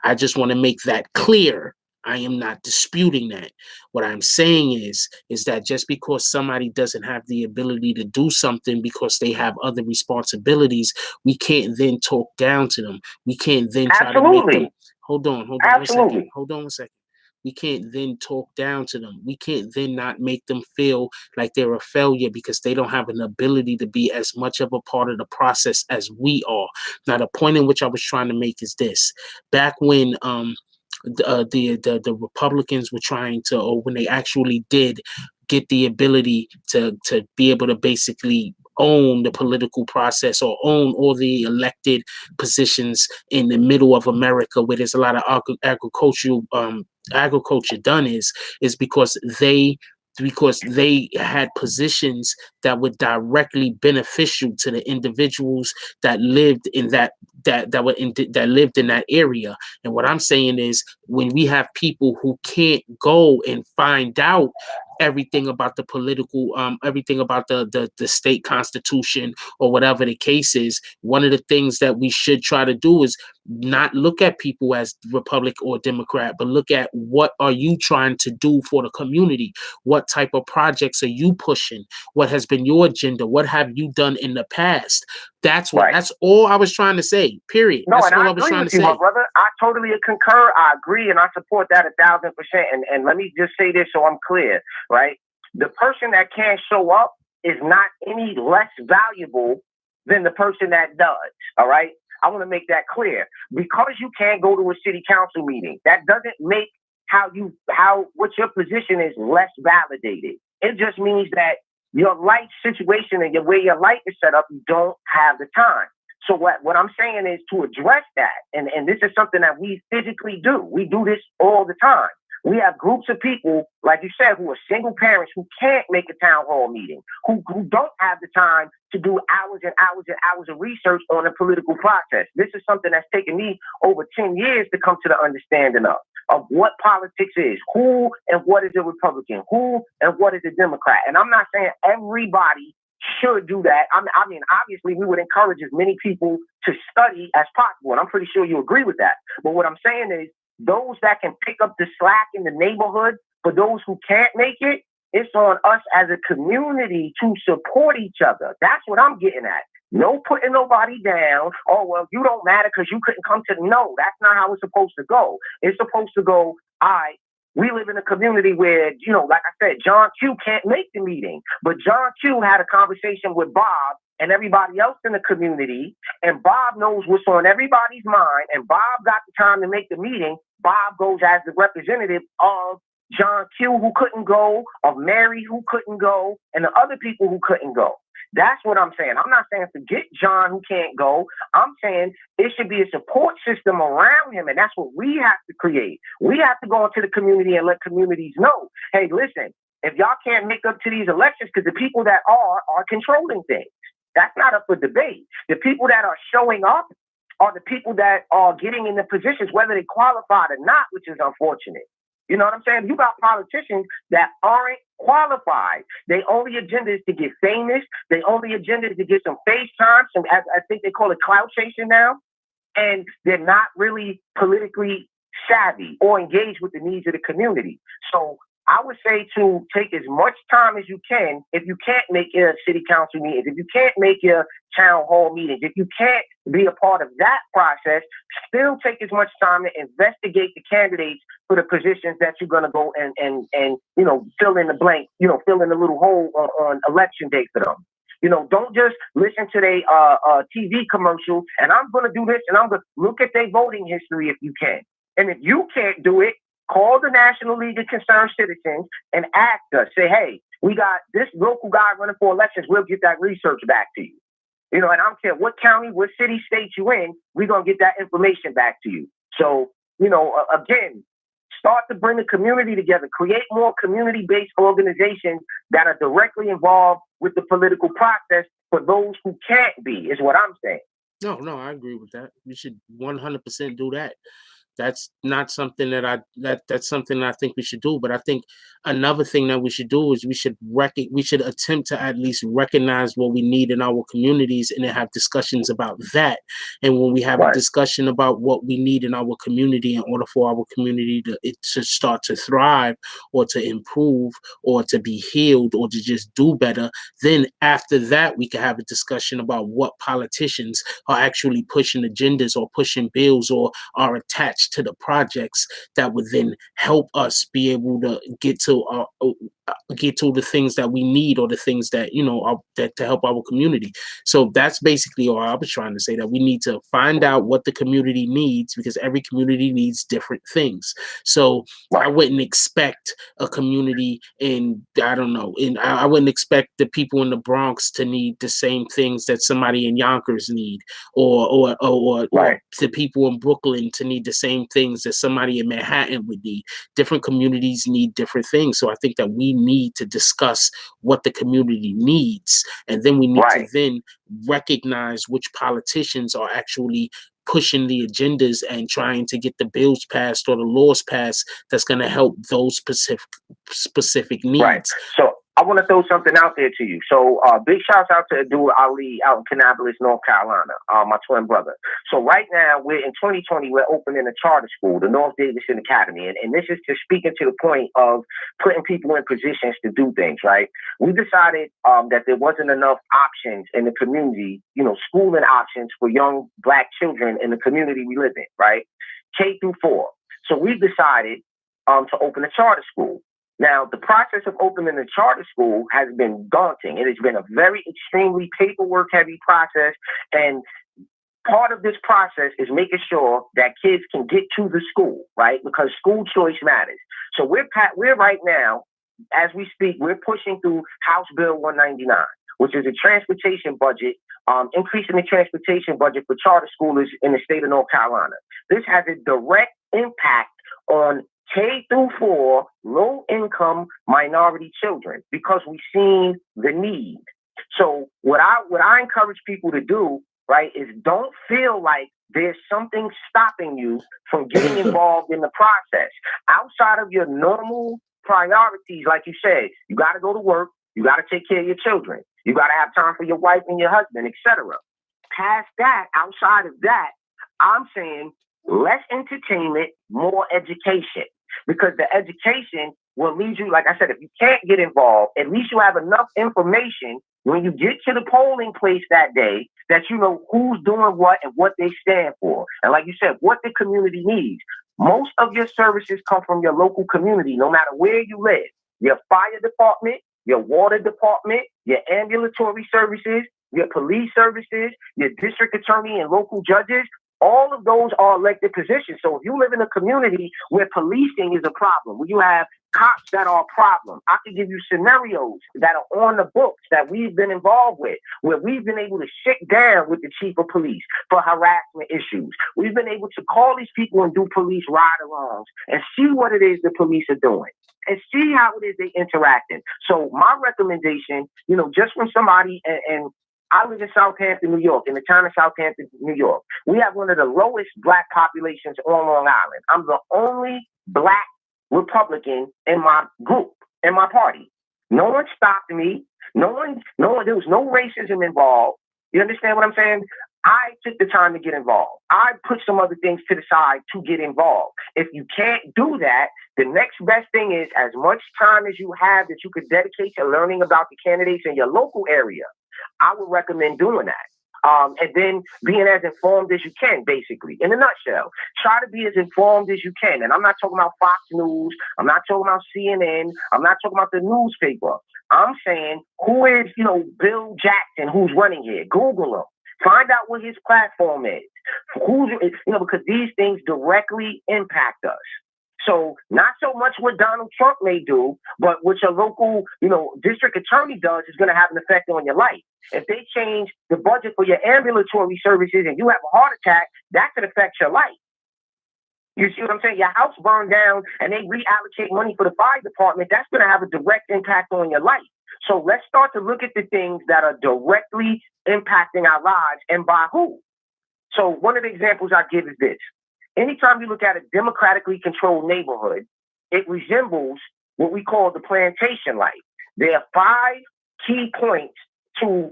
I just want to make that clear. I am not disputing that. What I'm saying is that just because somebody doesn't have the ability to do something because they have other responsibilities, we can't then talk down to them. We can't then try to make them. Hold on 1 second. Hold on 1 second. We can't then talk down to them. We can't then not make them feel like they're a failure because they don't have an ability to be as much of a part of the process as we are. Now, the point in which I was trying to make is this. Back when the Republicans were trying to, or when they actually did get the ability to be able to basically own the political process or own all the elected positions in the middle of America, where there's a lot of agriculture done, is because they had positions that were directly beneficial to the individuals that lived in that lived in that area. And what I'm saying is, when we have people who can't go and find out everything about the political, everything about the state constitution or whatever the case is, one of the things that we should try to do is not look at people as Republic or Democrat, but look at what are you trying to do for the community? What type of projects are you pushing? What has been your agenda? What have you done in the past? That's all I was trying to say, period. No, that's and all I was agree trying with to you, say. my brother. I totally concur. I agree, and I support that 1,000%. And let me just say this so I'm clear, right? The person that can't show up is not any less valuable than the person that does, all right? I want to make that clear. Because you can't go to a city council meeting, that doesn't make what your position is less validated. It just means that your life situation and the way your life is set up, you don't have the time. So what I'm saying is to address that, and this is something that we physically do. We do this all the time. We have groups of people, like you said, who are single parents who can't make a town hall meeting, who don't have the time to do hours and hours and hours of research on a political process. This is something that's taken me over 10 years to come to the understanding of what politics is, who and what is a Republican, who and what is a Democrat. And I'm not saying everybody should do that. I mean, obviously, we would encourage as many people to study as possible, and I'm pretty sure you agree with that. But what I'm saying is, those that can pick up the slack in the neighborhood, for those who can't make it, it's on us as a community to support each other. That's what I'm getting at. No putting nobody down. Oh, well, you don't matter because you couldn't come to. No, that's not how it's supposed to go. It's supposed to go, all right, we live in a community where, like I said, John Q can't make the meeting, but John Q had a conversation with Bob and everybody else in the community, and Bob knows what's on everybody's mind, and Bob got the time to make the meeting. Bob goes as the representative of John Q, who couldn't go, of Mary, who couldn't go, and the other people who couldn't go. That's what I'm saying. I'm not saying forget John who can't go. I'm saying it should be a support system around him, and that's what we have to create. We have to go into the community and let communities know, hey, listen, if y'all can't make up to these elections, because the people that are controlling things. That's not up for debate. The people that are showing up are the people that are getting in the positions, whether they qualified or not, which is unfortunate. You know what I'm saying? You got politicians that aren't qualified. Their only agenda is to get famous. Their only agenda is to get some face time. Some, I think they call it clout chasing now. And they're not really politically savvy or engaged with the needs of the community. So I would say to take as much time as you can. If you can't make your city council meetings, if you can't make your town hall meetings, if you can't be a part of that process, still take as much time to investigate the candidates for the positions that you're going to go and fill in the blank, fill in the little hole on election day for them. Don't just listen to their TV commercial and I'm going to do this and I'm going to look at their voting history if you can. And if you can't do it, call the National League of Concerned Citizens and ask us, say, hey, we got this local guy running for elections. We'll get that research back to you. And I don't care what county, what city, state you in, we're going to get that information back to you. So, again, start to bring the community together, create more community-based organizations that are directly involved with the political process for those who can't be, is what I'm saying. No, I agree with that. We should 100% do that. That's not something that's something that I think we should do. But I think another thing that we should do is we should attempt to at least recognize what we need in our communities and then have discussions about that. And when we have a discussion about what we need in our community in order for our community to start to thrive or to improve or to be healed or to just do better, then after that we can have a discussion about what politicians are actually pushing agendas or pushing bills or are attached to the projects that would then help us be able to get to the things that we need or the things that that to help our community. So that's basically all I was trying to say, that we need to find out what the community needs, because every community needs different things. So I wouldn't expect a community I wouldn't expect the people in the Bronx to need the same things that somebody in Yonkers need, or the people in Brooklyn to need the same things that somebody in Manhattan would need. Different communities need different things. So I think that we need to discuss what the community needs, and then we need to then recognize which politicians are actually pushing the agendas and trying to get the bills passed or the laws passed that's going to help those specific needs. Right. So I want to throw something out there to you. So big shouts out to Adu Ali out in Kannapolis, North Carolina, my twin brother. So right now, we're in 2020, we're opening a charter school, the North Davidson Academy. And this is just speaking to the point of putting people in positions to do things, right? We decided that there wasn't enough options in the community, schooling options for young Black children in the community we live in, right? K through 4. So we decided to open a charter school. Now, the process of opening a charter school has been daunting. It has been a very extremely paperwork-heavy process, and part of this process is making sure that kids can get to the school, right? Because school choice matters. So we're right now, as we speak, we're pushing through House Bill 199, which is a transportation budget, increasing the transportation budget for charter schools in the state of North Carolina. This has a direct impact on K through 4 low-income minority children because we've seen the need. So what I encourage people to do, right, is don't feel like there's something stopping you from getting involved in the process. Outside of your normal priorities, like you said, you got to go to work, you got to take care of your children, you got to have time for your wife and your husband, etc. Past that, outside of that, I'm saying less entertainment, more education. Because the education will lead you, like I said, if you can't get involved, at least you have enough information when you get to the polling place that day that you know who's doing what and what they stand for. And like you said, what the community needs. Most of your services come from your local community, no matter where you live. Your fire department, your water department, your ambulatory services, your police services, your district attorney and local judges. All of those are elected positions. So if you live in a community where policing is a problem, where you have cops that are a problem, I can give you scenarios that are on the books that we've been involved with, where we've been able to sit down with the chief of police for harassment issues. We've been able to call these people and do police ride-alongs and see what it is the police are doing and see how it is they interacting. So my recommendation, just when somebody, and I live in Southampton, New York, in the town of Southampton, New York. We have one of the lowest Black populations on Long Island. I'm the only Black Republican in my group, in my party. No one stopped me. No one, there was no racism involved. You understand what I'm saying? I took the time to get involved. I put some other things to the side to get involved. If you can't do that, the next best thing is as much time as you have that you could dedicate to learning about the candidates in your local area. I would recommend doing that. And then being as informed as you can, basically, in a nutshell. Try to be as informed as you can. And I'm not talking about Fox News. I'm not talking about CNN. I'm not talking about the newspaper. I'm saying, who is, Bill Jackson, who's running here? Google him. Find out what his platform is. Because these things directly impact us. So not so much what Donald Trump may do, but what your local, district attorney does is going to have an effect on your life. If they change the budget for your ambulatory services and you have a heart attack, that could affect your life. You see what I'm saying? Your house burned down and they reallocate money for the fire department. That's going to have a direct impact on your life. So let's start to look at the things that are directly impacting our lives and by who. So one of the examples I give is this. Anytime you look at a democratically controlled neighborhood, it resembles what we call the plantation life. There are 5 key points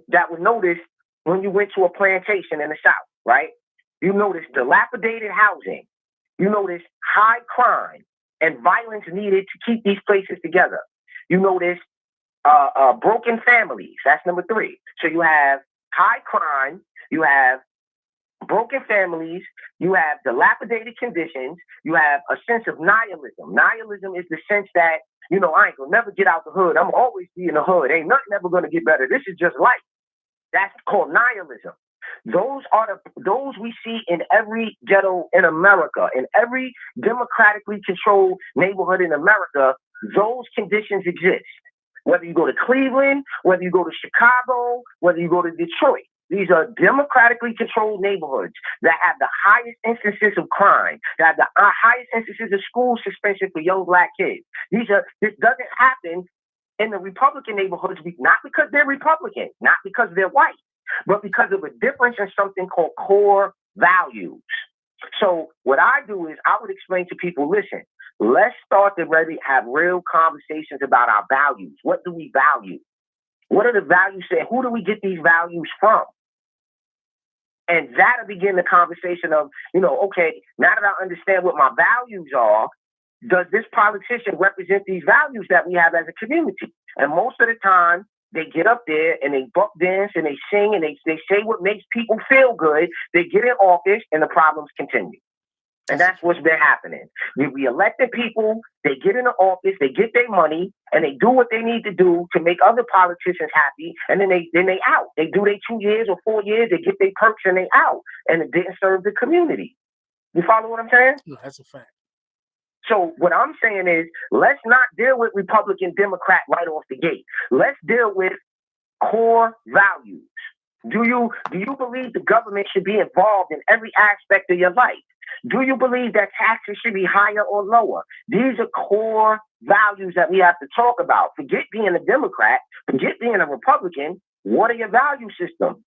that were noticed when you went to a plantation in the South, right? You notice dilapidated housing. You notice high crime and violence needed to keep these places together. You notice broken families. That's number 3. So you have high crime, you have broken families, you have dilapidated conditions, you have a sense of nihilism. Nihilism is the sense that, I ain't gonna never get out the hood. I'm always be in the hood. Ain't nothing ever gonna get better. This is just life. That's called nihilism. Those we see in every ghetto in America, in every democratically controlled neighborhood in America. Those conditions exist. Whether you go to Cleveland, whether you go to Chicago, whether you go to Detroit. These are democratically controlled neighborhoods that have the highest instances of crime, that have the highest instances of school suspension for young Black kids. This doesn't happen in the Republican neighborhoods, not because they're Republican, not because they're white, but because of a difference in something called core values. So what I do is I would explain to people, listen, let's start to really have real conversations about our values. What do we value? What are the values say? Who do we get these values from? And that'll begin the conversation of, okay, now that I understand what my values are, does this politician represent these values that we have as a community? And most of the time, they get up there and they buck dance and they sing and they say what makes people feel good. They get in office and the problems continue. And that's what's been happening. We elected people, they get in the office, they get their money, and they do what they need to do to make other politicians happy, and then they out. They do their 2 years or 4 years, they get their perks and they out. And it didn't serve the community. You follow what I'm saying? No, that's a fact. So what I'm saying is, let's not deal with Republican, Democrat right off the gate. Let's deal with core values. Do you believe the government should be involved in every aspect of your life? Do you believe that taxes should be higher or lower? These are core values that we have to talk about. Forget being a Democrat, forget being a Republican. What are your value systems?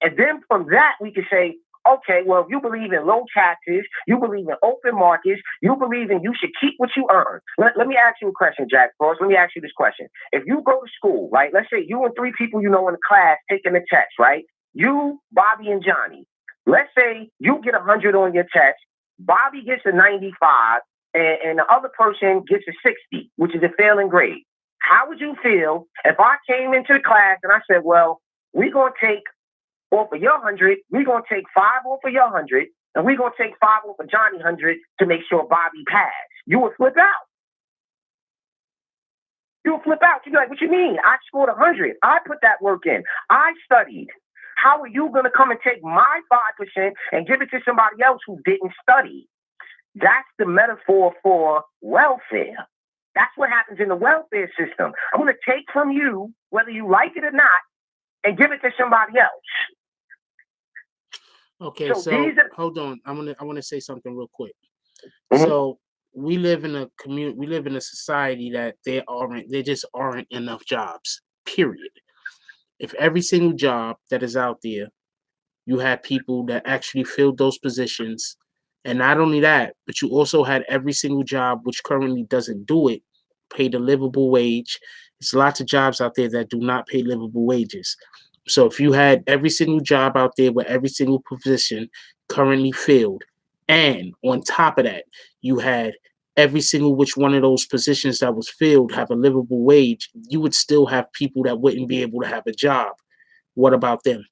And then from that, we can say, okay, well, if you believe in low taxes, you believe in open markets, you believe in you should keep what you earn. Let me ask you a question, Jack Frost. Let me ask you this question. If you go to school, right, let's say you and 3 people you know in the class taking a test, right? You, Bobby, and Johnny. Let's say you get 100 on your test, Bobby gets a 95, and the other person gets a 60, which is a failing grade. How would you feel if I came into the class and I said, well, we're going to take off of your 100, we're going to take 5 off of your 100, and we're going to take 5 off of Johnny's 100 to make sure Bobby passed? You would flip out. You would flip out. You'd be like, what you mean? I scored 100. I put that work in. I studied. How are you going to come and take my 5% and give it to somebody else who didn't study? That's the metaphor for welfare. That's what happens in the welfare system. I'm going to take from you, whether you like it or not, and give it to somebody else. Okay, so hold on. I want to say something real quick. Mm-hmm. So we live in a community. We live in a society that there just aren't enough jobs. Period. If every single job that is out there, you had people that actually filled those positions, and not only that, but you also had every single job which currently doesn't do it, paid a livable wage, It's lots of jobs out there that do not pay livable wages. So if you had every single job out there with every single position currently filled, and on top of that, you had every single which one of those positions that was filled have a livable wage, you would still have people that wouldn't be able to have a job. What about them?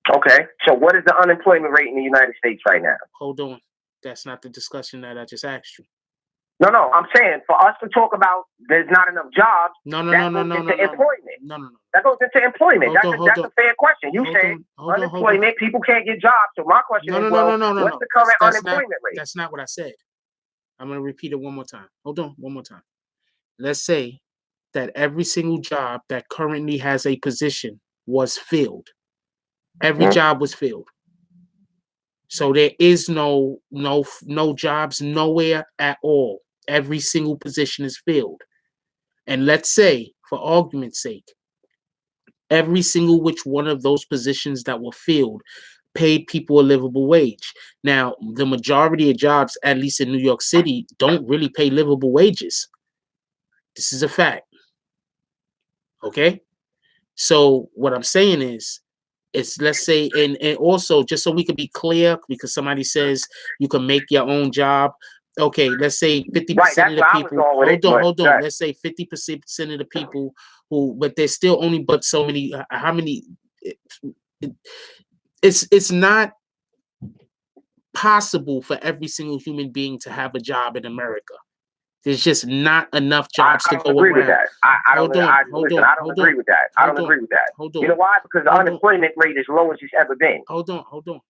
Okay. So what is the unemployment rate in the United States right now? Hold on. That's not the discussion that I just asked you. No, I'm saying for us to talk about there's not enough jobs, No. employment. No. That goes into employment. Hold that's on. a fair question. You say unemployment, people can't get jobs. So my question is, what's the current unemployment rate? That's not what I said. I'm going to repeat it one more time. Hold on, one more time. Let's say that every single job that currently has a position was filled. Every job was filled. So there is no jobs nowhere at all. Every single position is filled. And let's say, for argument's sake, every single which one of those positions that were filled paid people a livable wage. Now, the majority of jobs, at least in New York City, don't really pay livable wages. This is a fact. Okay? So what I'm saying is, let's say, and also just so we can be clear, because somebody says you can make your own job. Okay, let's say 50% of the people. Hold on. Let's say 50% of the people who, but there's still only but so many. How many? It's not possible for every single human being to have a job in America. There's just not enough jobs to go around. I don't agree with that. I don't agree with that. Hold on. You know why? Because the unemployment rate is low as it's ever been. Hold on.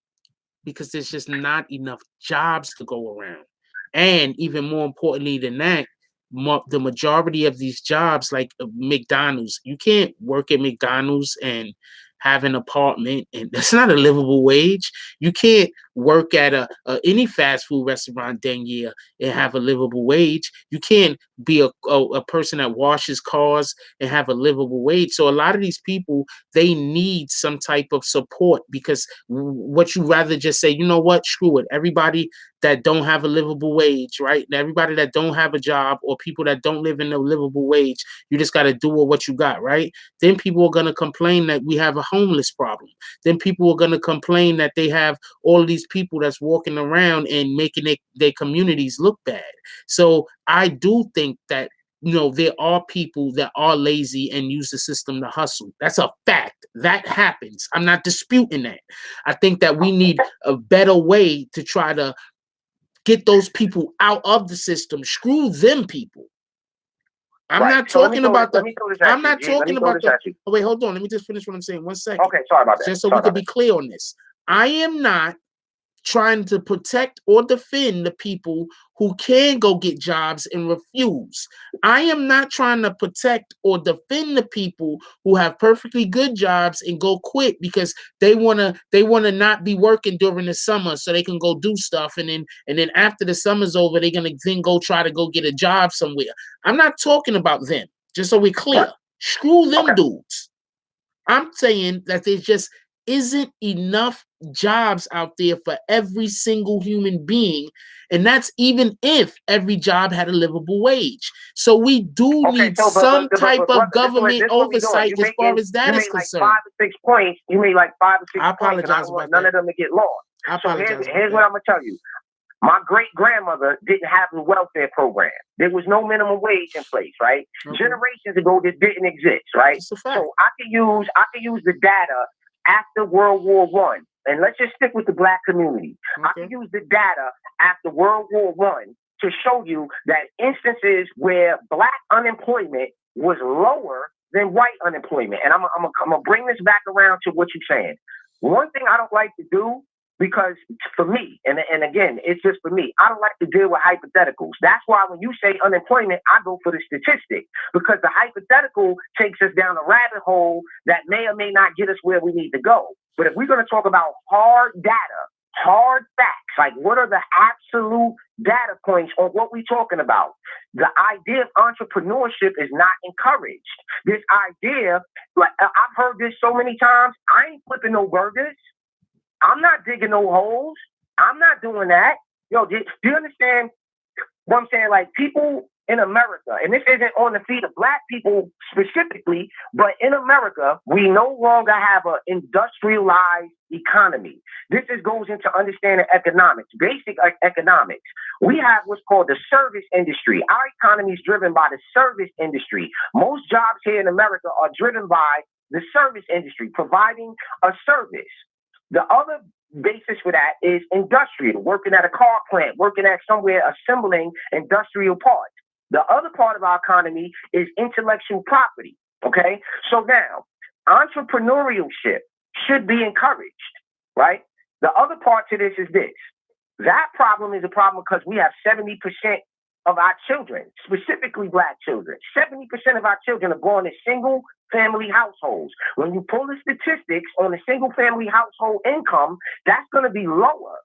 Because there's just not enough jobs to go around. And even more importantly than that, the majority of these jobs, like McDonald's, you can't work at McDonald's and have an apartment, and that's not a livable wage. You can't work at any fast food restaurant dang year and have a livable wage. You can't be a person that washes cars and have a livable wage. So a lot of these people, they need some type of support, because what you rather just say, you know what, screw it. Everybody that don't have a livable wage, right? Everybody that don't have a job, or people that don't live in a livable wage, you just got to do with what you got, right? Then people are going to complain that we have a homeless problem. Then people are going to complain that they have all of these people that's walking around and making their communities look bad. So I do think that, there are people that are lazy and use the system to hustle. That's a fact. That happens. I'm not disputing that. I think that we need a better way to try to get those people out of the system. Screw them people. I'm not talking about the. I'm not talking about the. Oh, wait, hold on. Let me just finish what I'm saying. 1 second. Okay, sorry about that. Just so we can be clear on this. I am not trying to protect or defend the people who can go get jobs and refuse. I am not trying to protect or defend the people who have perfectly good jobs and go quit because they wanna not be working during the summer so they can go do stuff, and then after the summer's over, they're gonna then go try to go get a job somewhere. I'm not talking about them, just so we're clear. Screw them dudes. I'm saying that there's just isn't enough jobs out there for every single human being, and that's even if every job had a livable wage. So we do need some type of government oversight as far as that is concerned. Like 5 or 6 points. You made like 5 or 6 points. I apologize about none of them to get lost. I apologize. So here's what I'm gonna tell you. My great-grandmother didn't have a welfare program. There was no minimum wage in place, right? Okay. Generations ago, this didn't exist, right? So I can use the data after World War I. And let's just stick with the Black community. Okay. I can use the data after World War I to show you that instances where Black unemployment was lower than white unemployment. And I'm gonna bring this back around to what you're saying. One thing I don't like to do, because for me, and again, it's just for me, I don't like to deal with hypotheticals. That's why when you say unemployment, I go for the statistic, because the hypothetical takes us down a rabbit hole that may or may not get us where we need to go. But if we're going to talk about hard data, hard facts, like what are the absolute data points on what we're talking about? The idea of entrepreneurship is not encouraged. This idea, like I've heard this so many times, I ain't flipping no burgers. I'm not digging no holes. I'm not doing that. Do you understand what I'm saying? Like, people in America, and this isn't on the feet of Black people specifically, but in America, we no longer have an industrialized economy. This goes into understanding economics, basic economics. We have what's called the service industry. Our economy is driven by the service industry. Most jobs here in America are driven by the service industry, providing a service. The other basis for that is industrial, working at a car plant, working at somewhere assembling industrial parts. The other part of our economy is intellectual property. Okay. So now entrepreneurship should be encouraged, right? The other part to this is this. That problem is a problem because we have 70% of our children, specifically Black children, 70% of our children are born in single family households. When you pull the statistics on the single family household income, that's going to be lower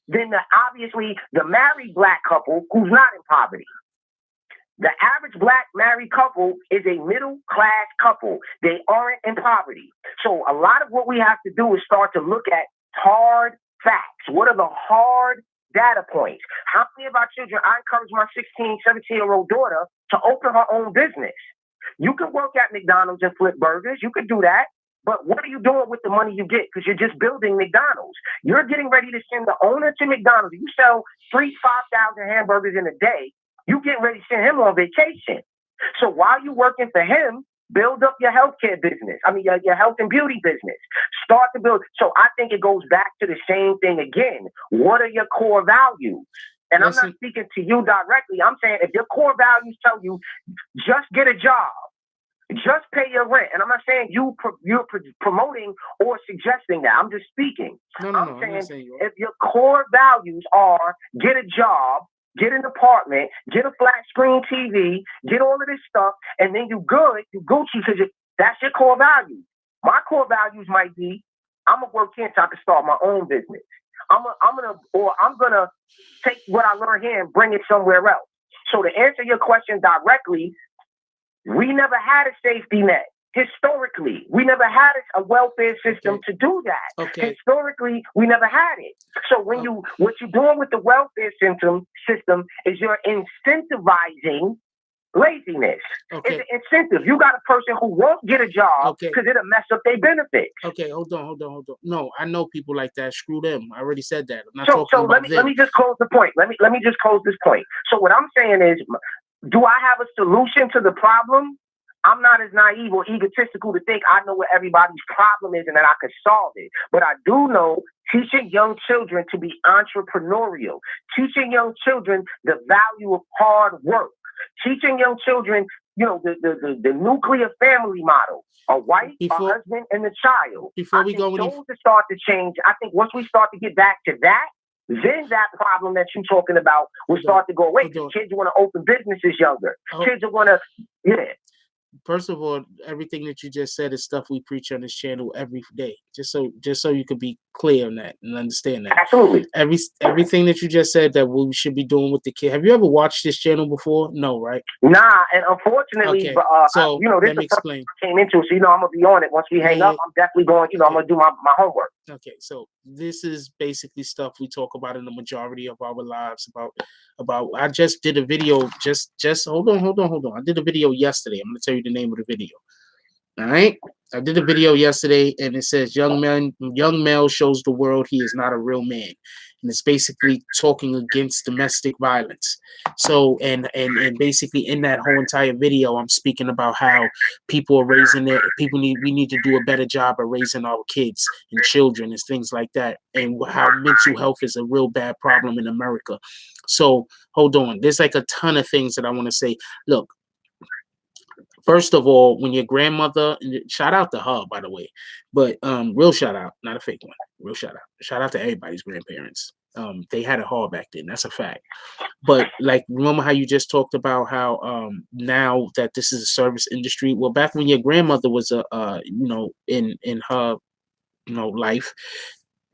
than obviously the married Black couple who's not in poverty. The average Black married couple is a middle class couple. They aren't in poverty. So a lot of what we have to do is start to look at hard facts. What are the hard data points? How many of our children, I encourage my 16, 17-year-old daughter to open her own business. You can work at McDonald's and flip burgers. You could do that. But what are you doing with the money you get? Because you're just building McDonald's. You're getting ready to send the owner to McDonald's. You sell 3,000, 5,000 hamburgers in a day. You getting ready to send him on vacation. So while you're working for him, build up your healthcare business. I mean, your health and beauty business. Start to build. So I think it goes back to the same thing again. What are your core values? And I'm not speaking to you directly. I'm saying if your core values tell you just get a job, just pay your rent. And I'm not saying you're promoting or suggesting that. I'm just speaking. I'm saying if your core values are get a job, get an apartment, get a flat screen TV, get all of this stuff, and then you good, you Gucci because that's your core values. My core values might be I'm gonna work here so I can start my own business. I'm gonna take what I learned here and bring it somewhere else. So to answer your question directly, we never had a safety net. Historically, we never had a welfare system to do that. Okay. Historically, we never had it. So when what you're doing with the welfare system is you're incentivizing laziness. Okay. It's an incentive. You got a person who won't get a job because it'll mess up their benefits. Okay, hold on. No, I know people like that. Screw them. I already said that. I'm not talking about them. Let me just close the point. Let me just close this point. So what I'm saying is, do I have a solution to the problem? I'm not as naive or egotistical to think I know what everybody's problem is and that I could solve it. But I do know teaching young children to be entrepreneurial, teaching young children the value of hard work, teaching young children, the nuclear family model, a wife, a husband, and a child. Before we go, those to start to change. I think once we start to get back to that, then that problem that you're talking about will start to go away. Kids want to open businesses younger. Kids are going to, First of all, everything that you just said is stuff we preach on this channel every day. Just so you could be clear on that and understand that. Absolutely. Everything that you just said that we should be doing with the kid. Have you ever watched this channel before? No, right? Nah, and unfortunately, so this let me explain. I came into, so I'm gonna be on it. Once we hang up, I'm definitely going. I'm gonna do my homework. Okay, so this is basically stuff we talk about in the majority of our lives. About I just did a video. Just hold on. I did a video yesterday. I'm gonna tell you the name of the video. All right, I did a video yesterday, and it says young male shows the world he is not a real man, and it's basically talking against domestic violence. So and basically in that whole entire video, I'm speaking about how people are raising we need to do a better job of raising our kids and children and things like that, and how mental health is a real bad problem in America. So hold on, there's like a ton of things that I want to say. Look. First of all, when your grandmother, shout out to her, by the way, but real shout out, not a fake one, real shout out to everybody's grandparents. They had it hard back then. That's a fact. But like, remember how you just talked about how now that this is a service industry. Well, back when your grandmother was in her life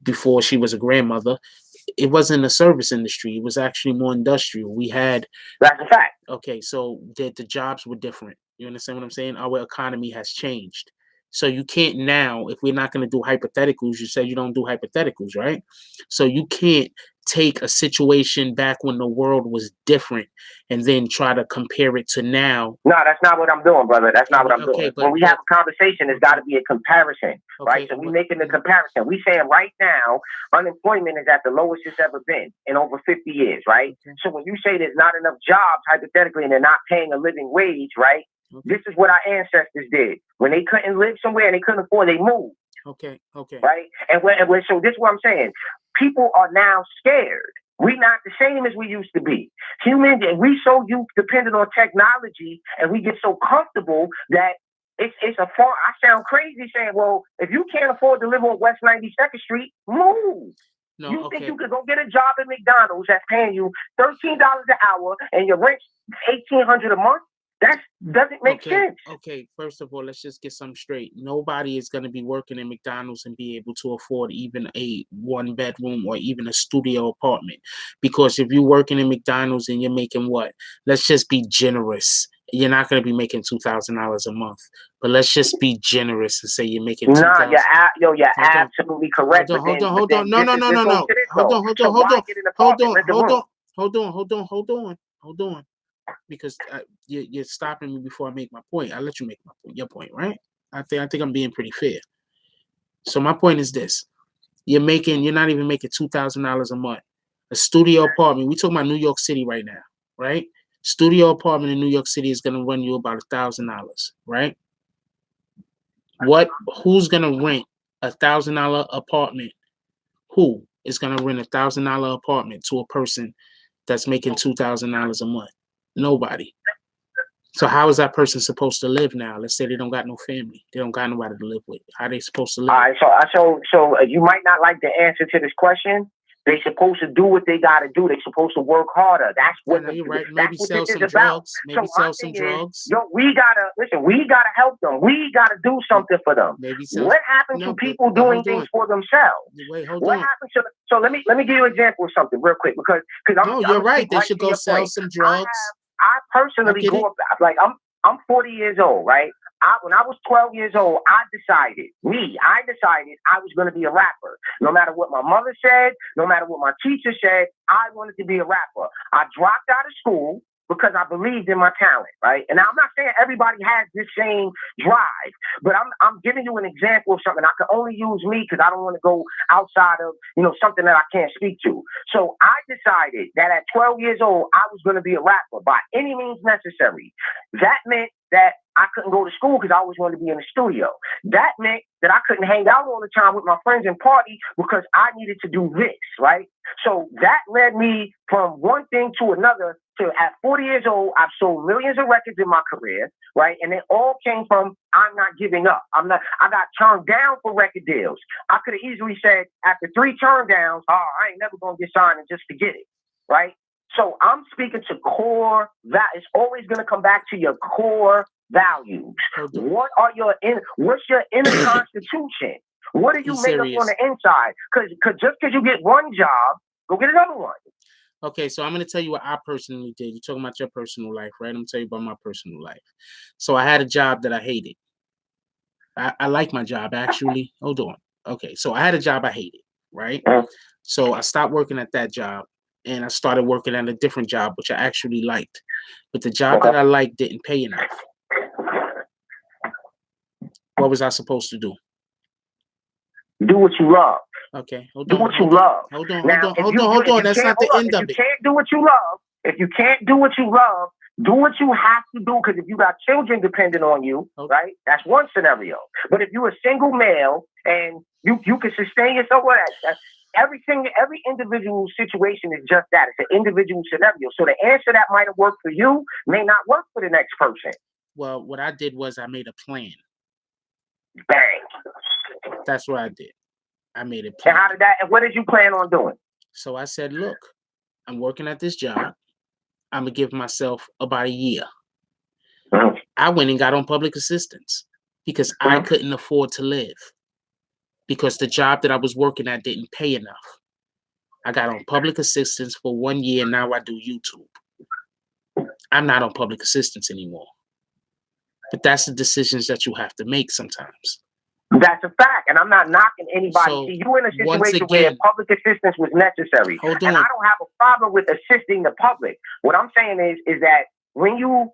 before she was a grandmother, it wasn't a service industry. It was actually more industrial. We had that's a fact. Okay, so the jobs were different. You understand what I'm saying? Our economy has changed. So you can't now, if we're not going to do hypotheticals, you said you don't do hypotheticals, right? So you can't take a situation back when the world was different and then try to compare it to now. No, that's not what I'm doing, brother. That's not what I'm doing. But, when we have a conversation, it's got to be a comparison, right? So we're making the comparison. We saying right now, unemployment is at the lowest it's ever been in over 50 years, right? So when you say there's not enough jobs, hypothetically, and they're not paying a living wage, right? This is what our ancestors did. When they couldn't live somewhere and they couldn't afford, they moved. Okay. Right? So this is what I'm saying. People are now scared. We're not the same as we used to be. Humans, and we so dependent on technology, and we get so comfortable that it's a far. I sound crazy saying, well, if you can't afford to live on West 92nd Street, move. No, you think you could go get a job at McDonald's that's paying you $13 an hour and your rent's $1,800 a month? That doesn't make sense. Okay, first of all, let's just get something straight. Nobody is going to be working in McDonald's and be able to afford even a 1-bedroom or even a studio apartment. Because if you're working in McDonald's and you're making what? Let's just be generous. You're not going to be making $2,000 a month. But let's just be generous and say you're making $2,000. You're absolutely correct. Hold on. No. Hold on. Because you're stopping me before I make my point. I'll let you make your point, right? I think I'm being pretty fair. So my point is this: you're not even making $2,000 a month. A studio apartment. We talking about New York City right now, right? Studio apartment in New York City is gonna run you about $1,000, right? Who's gonna rent $1,000 apartment? Who is gonna rent $1,000 apartment to a person that's making $2,000 a month? Nobody. So how is that person supposed to live now? Let's say they don't got no family. They don't got nobody to live with. How are they supposed to live? All right, so you might not like the answer to this question. They supposed to do what they got to do. They supposed to work harder. That's what you're right. Maybe that's sell what some this is drugs. About. Maybe sell some drugs. We gotta help them. We gotta do something for them. What happened to people doing things for themselves? What happened to? So let me give you an example of something real quick because you're right. They should go sell some drugs. I personally go about, like I'm 40 years old, right? When I was 12 years old, I decided I was going to be a rapper. No matter what my mother said, no matter what my teacher said, I wanted to be a rapper. I dropped out of school because I believed in my talent, right? And I'm not saying everybody has this same drive, but I'm giving you an example of something. I can only use me because I don't want to go outside of, something that I can't speak to. So I decided that at 12 years old, I was going to be a rapper by any means necessary. That meant that I couldn't go to school because I always wanted to be in the studio. That meant that I couldn't hang out all the time with my friends and party because I needed to do this, right? So that led me from one thing to another to at 40 years old, I've sold millions of records in my career, right? And it all came from I'm not giving up. I got turned down for record deals. I could have easily said after 3 turn downs, I ain't never going to get signed and just forget it, right? So I'm speaking to core that it's always going to come back to your core values. What's your inner constitution? What are you made up on the inside? Because just because you get one job, go get another one. Okay, so I'm going to tell you what I personally did. You're talking about your personal life, right? I'm going to tell you about my personal life. So I had a job that I hated. I like my job, actually. Hold on. Okay, so I had a job I hated, right? So I stopped working at that job, and I started working at a different job, which I actually liked. But the job that I liked didn't pay enough. What was I supposed to do? Do what you love. Okay, hold on. Do what you love. Hold on. That's not the end of it. If you can't do what you love, do what you have to do. Because if you got children depending on you, right? That's one scenario. But if you're a single male and you can sustain yourself, every individual situation is just that. It's an individual scenario. So the answer that might have worked for you may not work for the next person. Well, what I did was I made a plan. Bang. That's what I did. I made a plan. And what did you plan on doing? So I said, look, I'm working at this job. I'm going to give myself about a year. I went and got on public assistance because I couldn't afford to live. Because the job that I was working at didn't pay enough. I got on public assistance for 1 year. Now I do YouTube. I'm not on public assistance anymore. But that's the decisions that you have to make sometimes. That's a fact, and I'm not knocking anybody. So See, you in a once situation where again, public assistance was necessary, hold and I on. don't have a problem with assisting the public. What I'm saying is that when you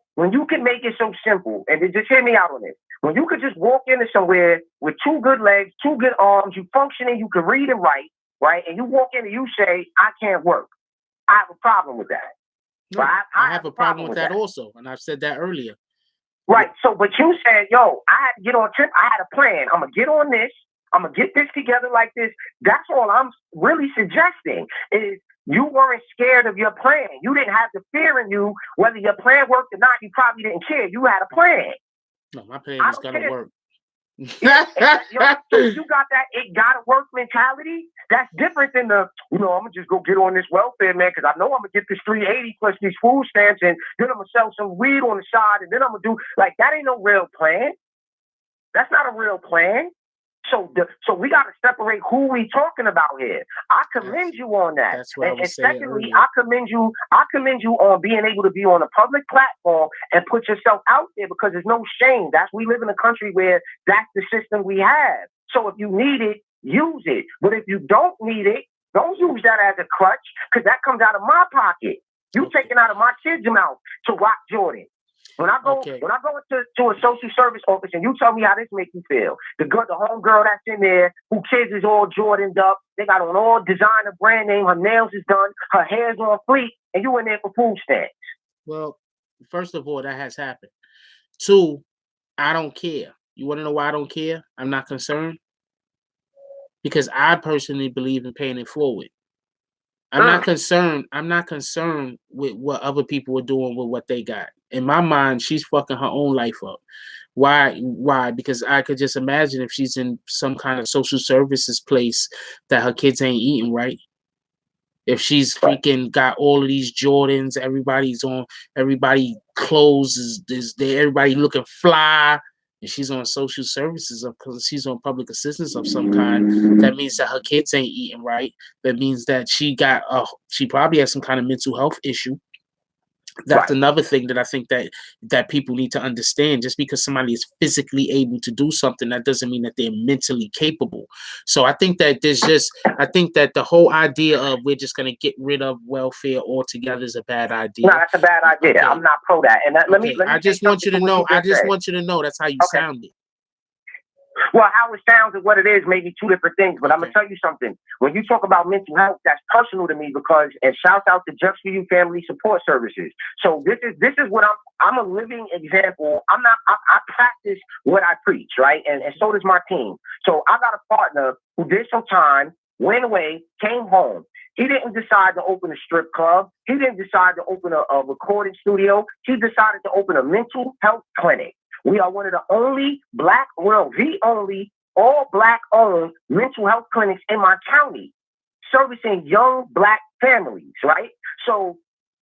can make it so simple, and just hear me out on this, when you could just walk into somewhere with 2 good legs, 2 good arms, you functioning, you can read and write, right, and you walk in and you say, I can't work. I have a problem with that. No, Right? I have a problem with that also, and I've said that earlier. Right. So, but you said, yo, I had to get on a trip. I had a plan. I'm going to get on this. I'm going to get this together like this. That's all I'm really suggesting is you weren't scared of your plan. You didn't have the fear in you, whether your plan worked or not. You probably didn't care. You had a plan. No, my plan is going to work. Yeah, so you got that it gotta work mentality. That's different than the, I'm gonna just go get on this welfare, man, because I know I'm gonna get this 380 plus these food stamps, and then I'm gonna sell some weed on the side, and then I'm gonna do like that. Ain't no real plan. That's not a real plan. So we got to separate who we talking about here. I commend you on that. That's what I was saying. Secondly, I commend you on being able to be on a public platform and put yourself out there, because there's no shame. We live in a country where that's the system we have. So if you need it, use it. But if you don't need it, don't use that as a crutch, because that comes out of my pocket. You taking out of my kids' mouth to rock Jordan. When I go to a social service office and you tell me how this makes you feel, the home girl that's in there who kids is all Jordaned up, they got on all designer brand name, her nails is done, her hair's on fleek, and you in there for food stamps. Well, first of all, that has happened. 2, I don't care. You want to know why I don't care? I'm not concerned. Because I personally believe in paying it forward. I'm not concerned. I'm not concerned with what other people are doing with what they got. In my mind, she's fucking her own life up. Why? Why? Because I could just imagine if she's in some kind of social services place that her kids ain't eating right. If she's freaking got all of these Jordans, everybody clothes is there, everybody looking fly, and she's on social services because she's on public assistance of some kind, that means that her kids ain't eating right. That means that she probably has some kind of mental health issue. That's another thing that I think that people need to understand. Just because somebody is physically able to do something, that doesn't mean that they're mentally capable. So I think that the whole idea of we're just going to get rid of welfare altogether is a bad idea. No, that's a bad idea. Okay. I'm not pro that. And let me I just want you to know. I just want you to know that's how you sounded. Well, how it sounds and what it is may be 2 different things, but I'm gonna tell you something. When you talk about mental health, that's personal to me, because, and shout out to Just For You Family Support Services. So this is what I'm a living example. I practice what I preach, right? And so does my team. So I got a partner who did some time, went away, came home. He didn't decide to open a strip club. He didn't decide to open a recording studio. He decided to open a mental health clinic. We are one of the only the only all Black-owned mental health clinics in my county, servicing young Black families, right? So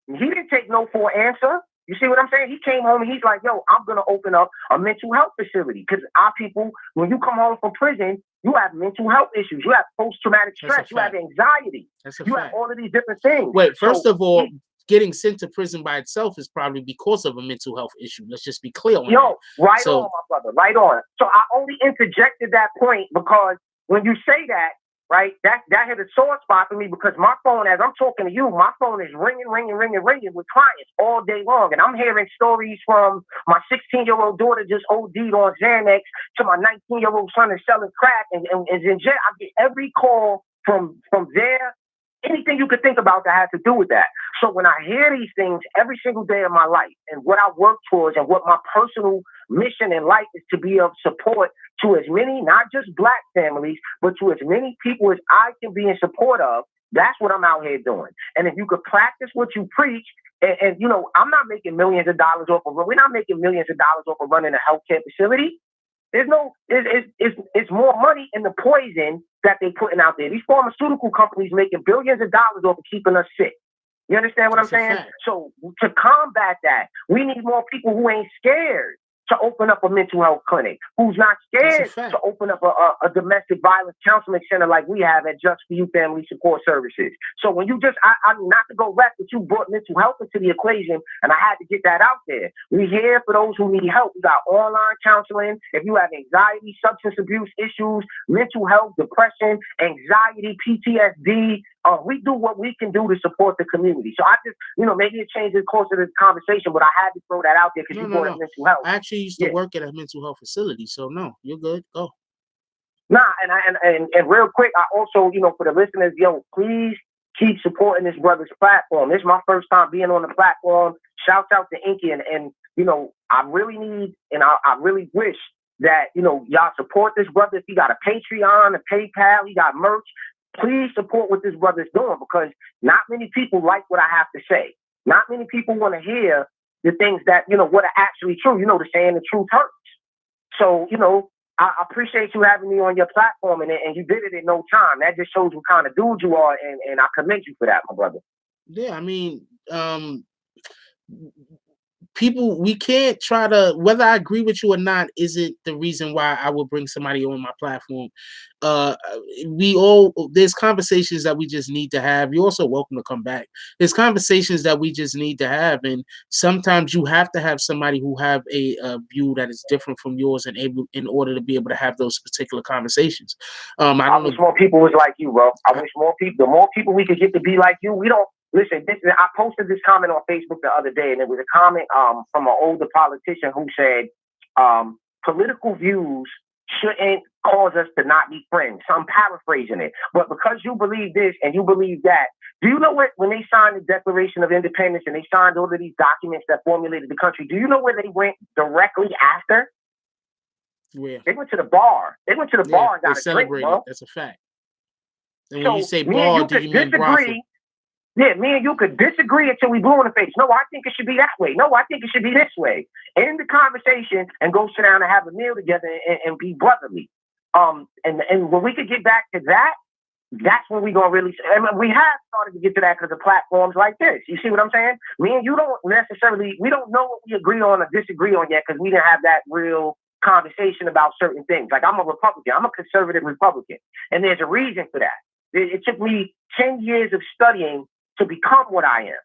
he didn't take no for an answer. You see what I'm saying? He came home and he's like, yo, I'm going to open up a mental health facility, because our people, when you come home from prison, you have mental health issues. You have post-traumatic stress. You have anxiety. You have all of these different things. Wait, first of all, getting sent to prison by itself is probably because of a mental health issue. Let's just be clear on that. On, my brother, right on. So I only interjected that point because when you say that, right, that hit a sore spot for me, because my phone, as I'm talking to you, my phone is ringing with clients all day long. And I'm hearing stories from my 16-year-old daughter just OD'd on Xanax, to my 19-year-old son is selling crack and is in jail. I get every call from there. Anything you could think about that has to do with that. So when I hear these things every single day of my life, and what I work towards and what my personal mission in life is to be of support to as many, not just Black families, but to as many people as I can be in support of, that's what I'm out here doing. And if you could practice what you preach, and I'm not making millions of dollars we're not making millions of dollars off of running a healthcare facility. It's more money in the poison that they're putting out there. These pharmaceutical companies making billions of dollars off of keeping us sick. You understand what I'm saying? So to combat that, we need more people who ain't scared. to open up a mental health clinic, who's not scared to open up a domestic violence counseling center like we have at Just For You Family Support Services. So when you just, I mean, not to go back, but you brought mental health into the equation, and I had to get that out there. We're here for those who need help. We got online counseling. If you have anxiety, substance abuse issues, mental health, depression, anxiety, PTSD, we do what we can do to support the community. So I just, maybe it changed the course of this conversation, but I had to throw that out there because you brought up mental health. I actually used to work at a mental health facility, so no, you're good. Go. Nah, and real quick, I also, for the listeners, please keep supporting this brother's platform. This is my first time being on the platform. Shouts out to Inky, and I really need, and I really wish that, y'all support this brother. If he got a Patreon, a PayPal, he got merch, please support what this brother's doing, because not many people like what I have to say. Not many people want to hear the things that, what are actually true. The saying, the truth hurts. So, I appreciate you having me on your platform, and you did it in no time. That just shows what kind of dude you are, and I commend you for that, my brother. Yeah, I mean, people, we can't try to, whether I agree with you or not, isn't the reason why I will bring somebody on my platform. There's conversations that we just need to have. You're also welcome to come back. There's conversations that we just need to have. And sometimes you have to have somebody who have a view that is different from yours in order to be able to have those particular conversations. I wish more people was like you, bro. I wish more people, the more people we could get to be like you. We don't, listen, I posted this comment on Facebook the other day, and it was a comment from an older politician who said, political views shouldn't cause us to not be friends. So I'm paraphrasing it. But because you believe this and you believe that, do you know what, when they signed the Declaration of Independence and they signed all of these documents that formulated the country, do you know where they went directly after? Where? They went to the bar. They went to the bar and got a drink, bro. That's a fact. And when you say bar, do you mean brothel? Yeah, me and you could disagree until we blue in the face. No, I think it should be that way. No, I think it should be this way. End the conversation and go sit down and have a meal together and be brotherly. And when we could get back to that, that's when we gonna really. I mean, we have started to get to that because of platforms like this. You see what I'm saying? Me and you don't necessarily. We don't know what we agree on or disagree on yet because we didn't have that real conversation about certain things. Like, I'm a Republican. I'm a conservative Republican, and there's a reason for that. It took me 10 years of studying to become what I am,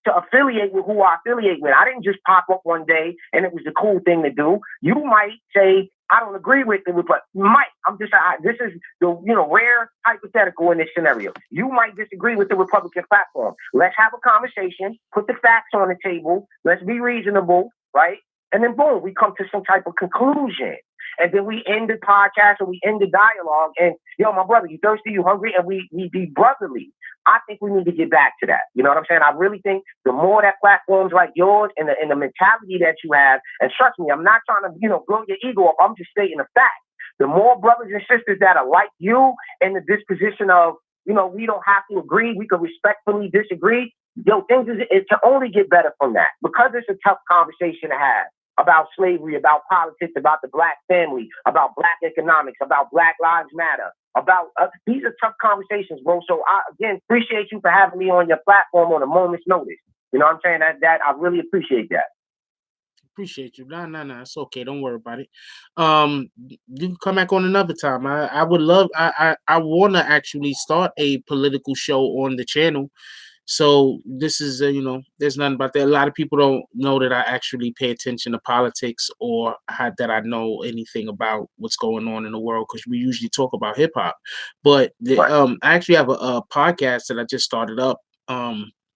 to affiliate with who I affiliate with. I didn't just pop up one day and it was the cool thing to do. You might say, I don't agree with it, but this is the rare hypothetical in this scenario. You might disagree with the Republican platform. Let's have a conversation, put the facts on the table, let's be reasonable, right? And then boom, we come to some type of conclusion. And then we end the podcast or we end the dialogue. And my brother, you thirsty, you hungry, and we be brotherly. I think we need to get back to that. You know what I'm saying? I really think the more that platforms like yours and the mentality that you have, and trust me, I'm not trying to, blow your ego up. I'm just stating a fact. The more brothers and sisters that are like you in the disposition of, we don't have to agree. We can respectfully disagree. It can only get better from that, because it's a tough conversation to have about slavery, about politics, about the Black family, about Black economics, about Black Lives Matter, about these are tough conversations, bro. So I, again, appreciate you for having me on your platform on a moment's notice. You know what I'm saying? That I really appreciate that. Appreciate you. No, it's okay. Don't worry about it. You can come back on another time. I would love. I want to actually start a political show on the channel. So this is, there's nothing about that. A lot of people don't know that I actually pay attention to politics or that I know anything about what's going on in the world, because we usually talk about hip hop. But I actually have a podcast that I just started up.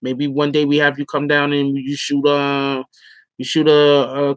Maybe one day we have you come down and you shoot a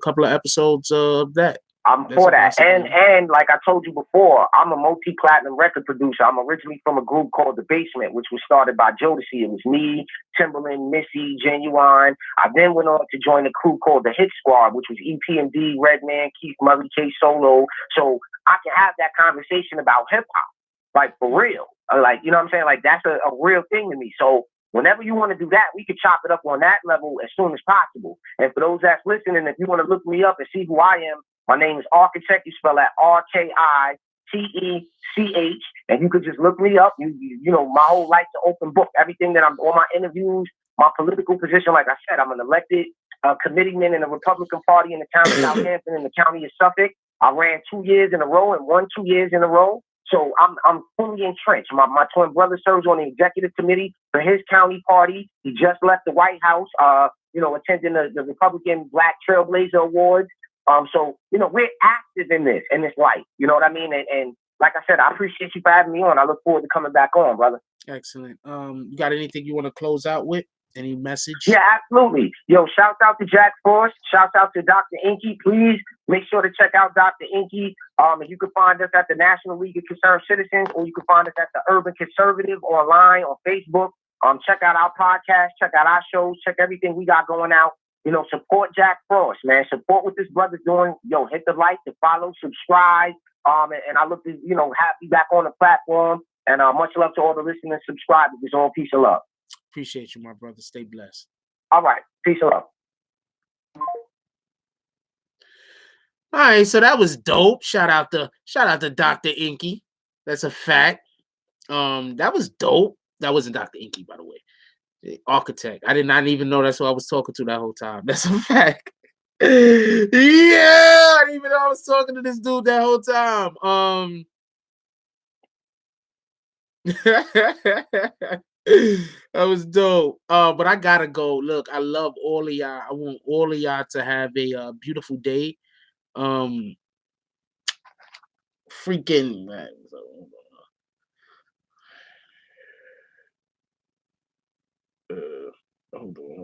couple of episodes of that. I'm for that. And like I told you before, I'm a multi-platinum record producer. I'm originally from a group called The Basement, which was started by Jodeci. It was me, Timberland, Missy, Genuine. I then went on to join a crew called The Hit Squad, which was EPMD, Redman, Keith Murray, K Solo. So I can have that conversation about hip-hop, like for real. Like, you know what I'm saying? Like, that's a real thing to me. So whenever you want to do that, we could chop it up on that level as soon as possible. And for those that's listening, if you want to look me up and see who I am, my name is Architect. You spell that RKITECH, and you could just look me up. My whole life's an open book. Everything that I'm on, my interviews, my political position, like I said, I'm an elected committeeman in the Republican Party in the town of Southampton in the county of Suffolk. I ran 2 years in a row and won 2 years in a row. So I'm fully entrenched. My twin brother serves on the executive committee for his county party. He just left the White House, attending the Republican Black Trailblazer Awards. So, we're active in this life. You know what I mean? And like I said, I appreciate you for having me on. I look forward to coming back on, brother. Excellent. You got anything you want to close out with? Any message? Yeah, absolutely. Yo, shout out to Jack Frost. Shout out to Dr. Inky. Please make sure to check out Dr. Inky. And you can find us at the National League of Concerned Citizens, or you can find us at the Urban Conservative online on Facebook. Check out our podcast, check out our shows, check everything we got going out. Support Jack Frost, man. Support what this brother's doing. Yo, hit the like, the follow, subscribe. And I look to, have you back on the platform. And much love to all the listeners and subscribers. It's all peace and love. Appreciate you, my brother. Stay blessed. All right. Peace and love. All right, so that was dope. Shout out to Dr. Inky. That's a fact. That was dope. That wasn't Dr. Inky, by the way. The architect. I did not even know that's who I was talking to that whole time. That's a fact. Yeah, I didn't even know I was talking to this dude that whole time. That was dope. But I gotta go. Look, I love all of y'all. I want all of y'all to have a beautiful day. Freaking man. Hold on.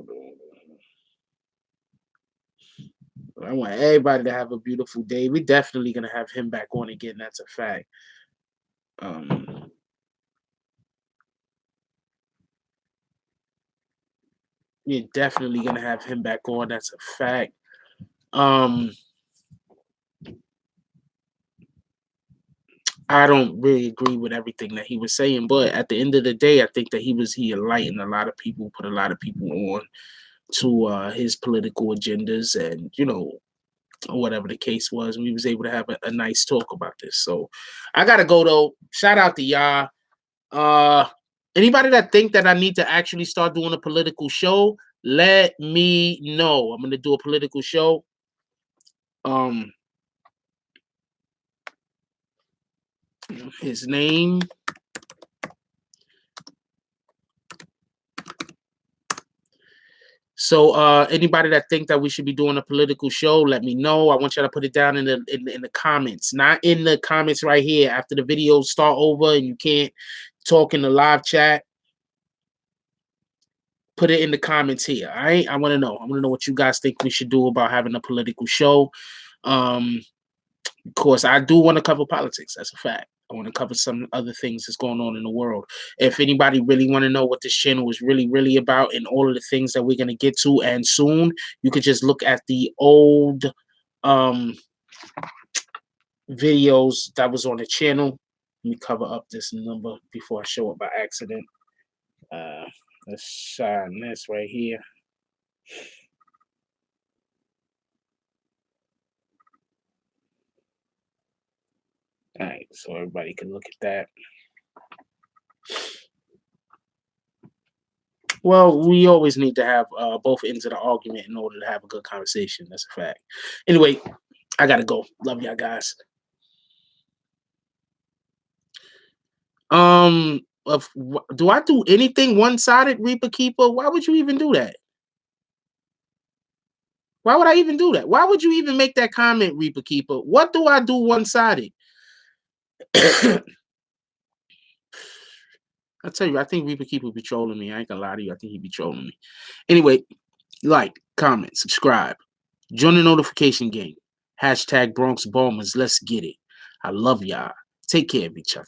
I want everybody to have a beautiful day. We're definitely gonna have him back on again. That's a fact. We're definitely gonna have him back on. That's a fact. I don't really agree with everything that he was saying, but at the end of the day, I think that he enlightened a lot of people, put a lot of people on to his political agendas, and whatever the case was, we was able to have a nice talk about this. So I gotta go though. Shout out to y'all. Anybody that think that I need to actually start doing a political show, let me know. I'm gonna do a political show. His name. So anybody that think that we should be doing a political show, let me know. I want y'all to put it down in the comments, not in the comments right here after the videos start over and you can't talk in the live chat. Put it in the comments here. All right, I want to know. I want to know what you guys think we should do about having a political show. Of course, I do want to cover politics. That's a fact. I want to cover some other things that's going on in the world. If anybody really want to know what this channel is really about and all of the things that we're going to get to and soon, you could just look at the old videos that was on the channel. Let me cover up this number before I show it by accident. Let's shine this right here. All right, so everybody can look at that. Well, we always need to have both ends of the argument in order to have a good conversation. That's a fact. Anyway, I gotta go. Love y'all guys. Do I do anything one-sided, Reaper Keeper? Why would you even do that? Why would I even do that? Why would you even make that comment, Reaper Keeper? What do I do one-sided? I tell you, I think Reaper Keeper be trolling me. I ain't gonna lie to you. I think he be trolling me. Anyway, like, comment, subscribe, join the notification game. Hashtag Bronx Bombers. Let's get it. I love y'all. Take care of each other.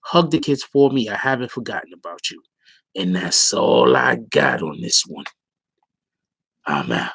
Hug the kids for me. I haven't forgotten about you. And that's all I got on this one. I'm out.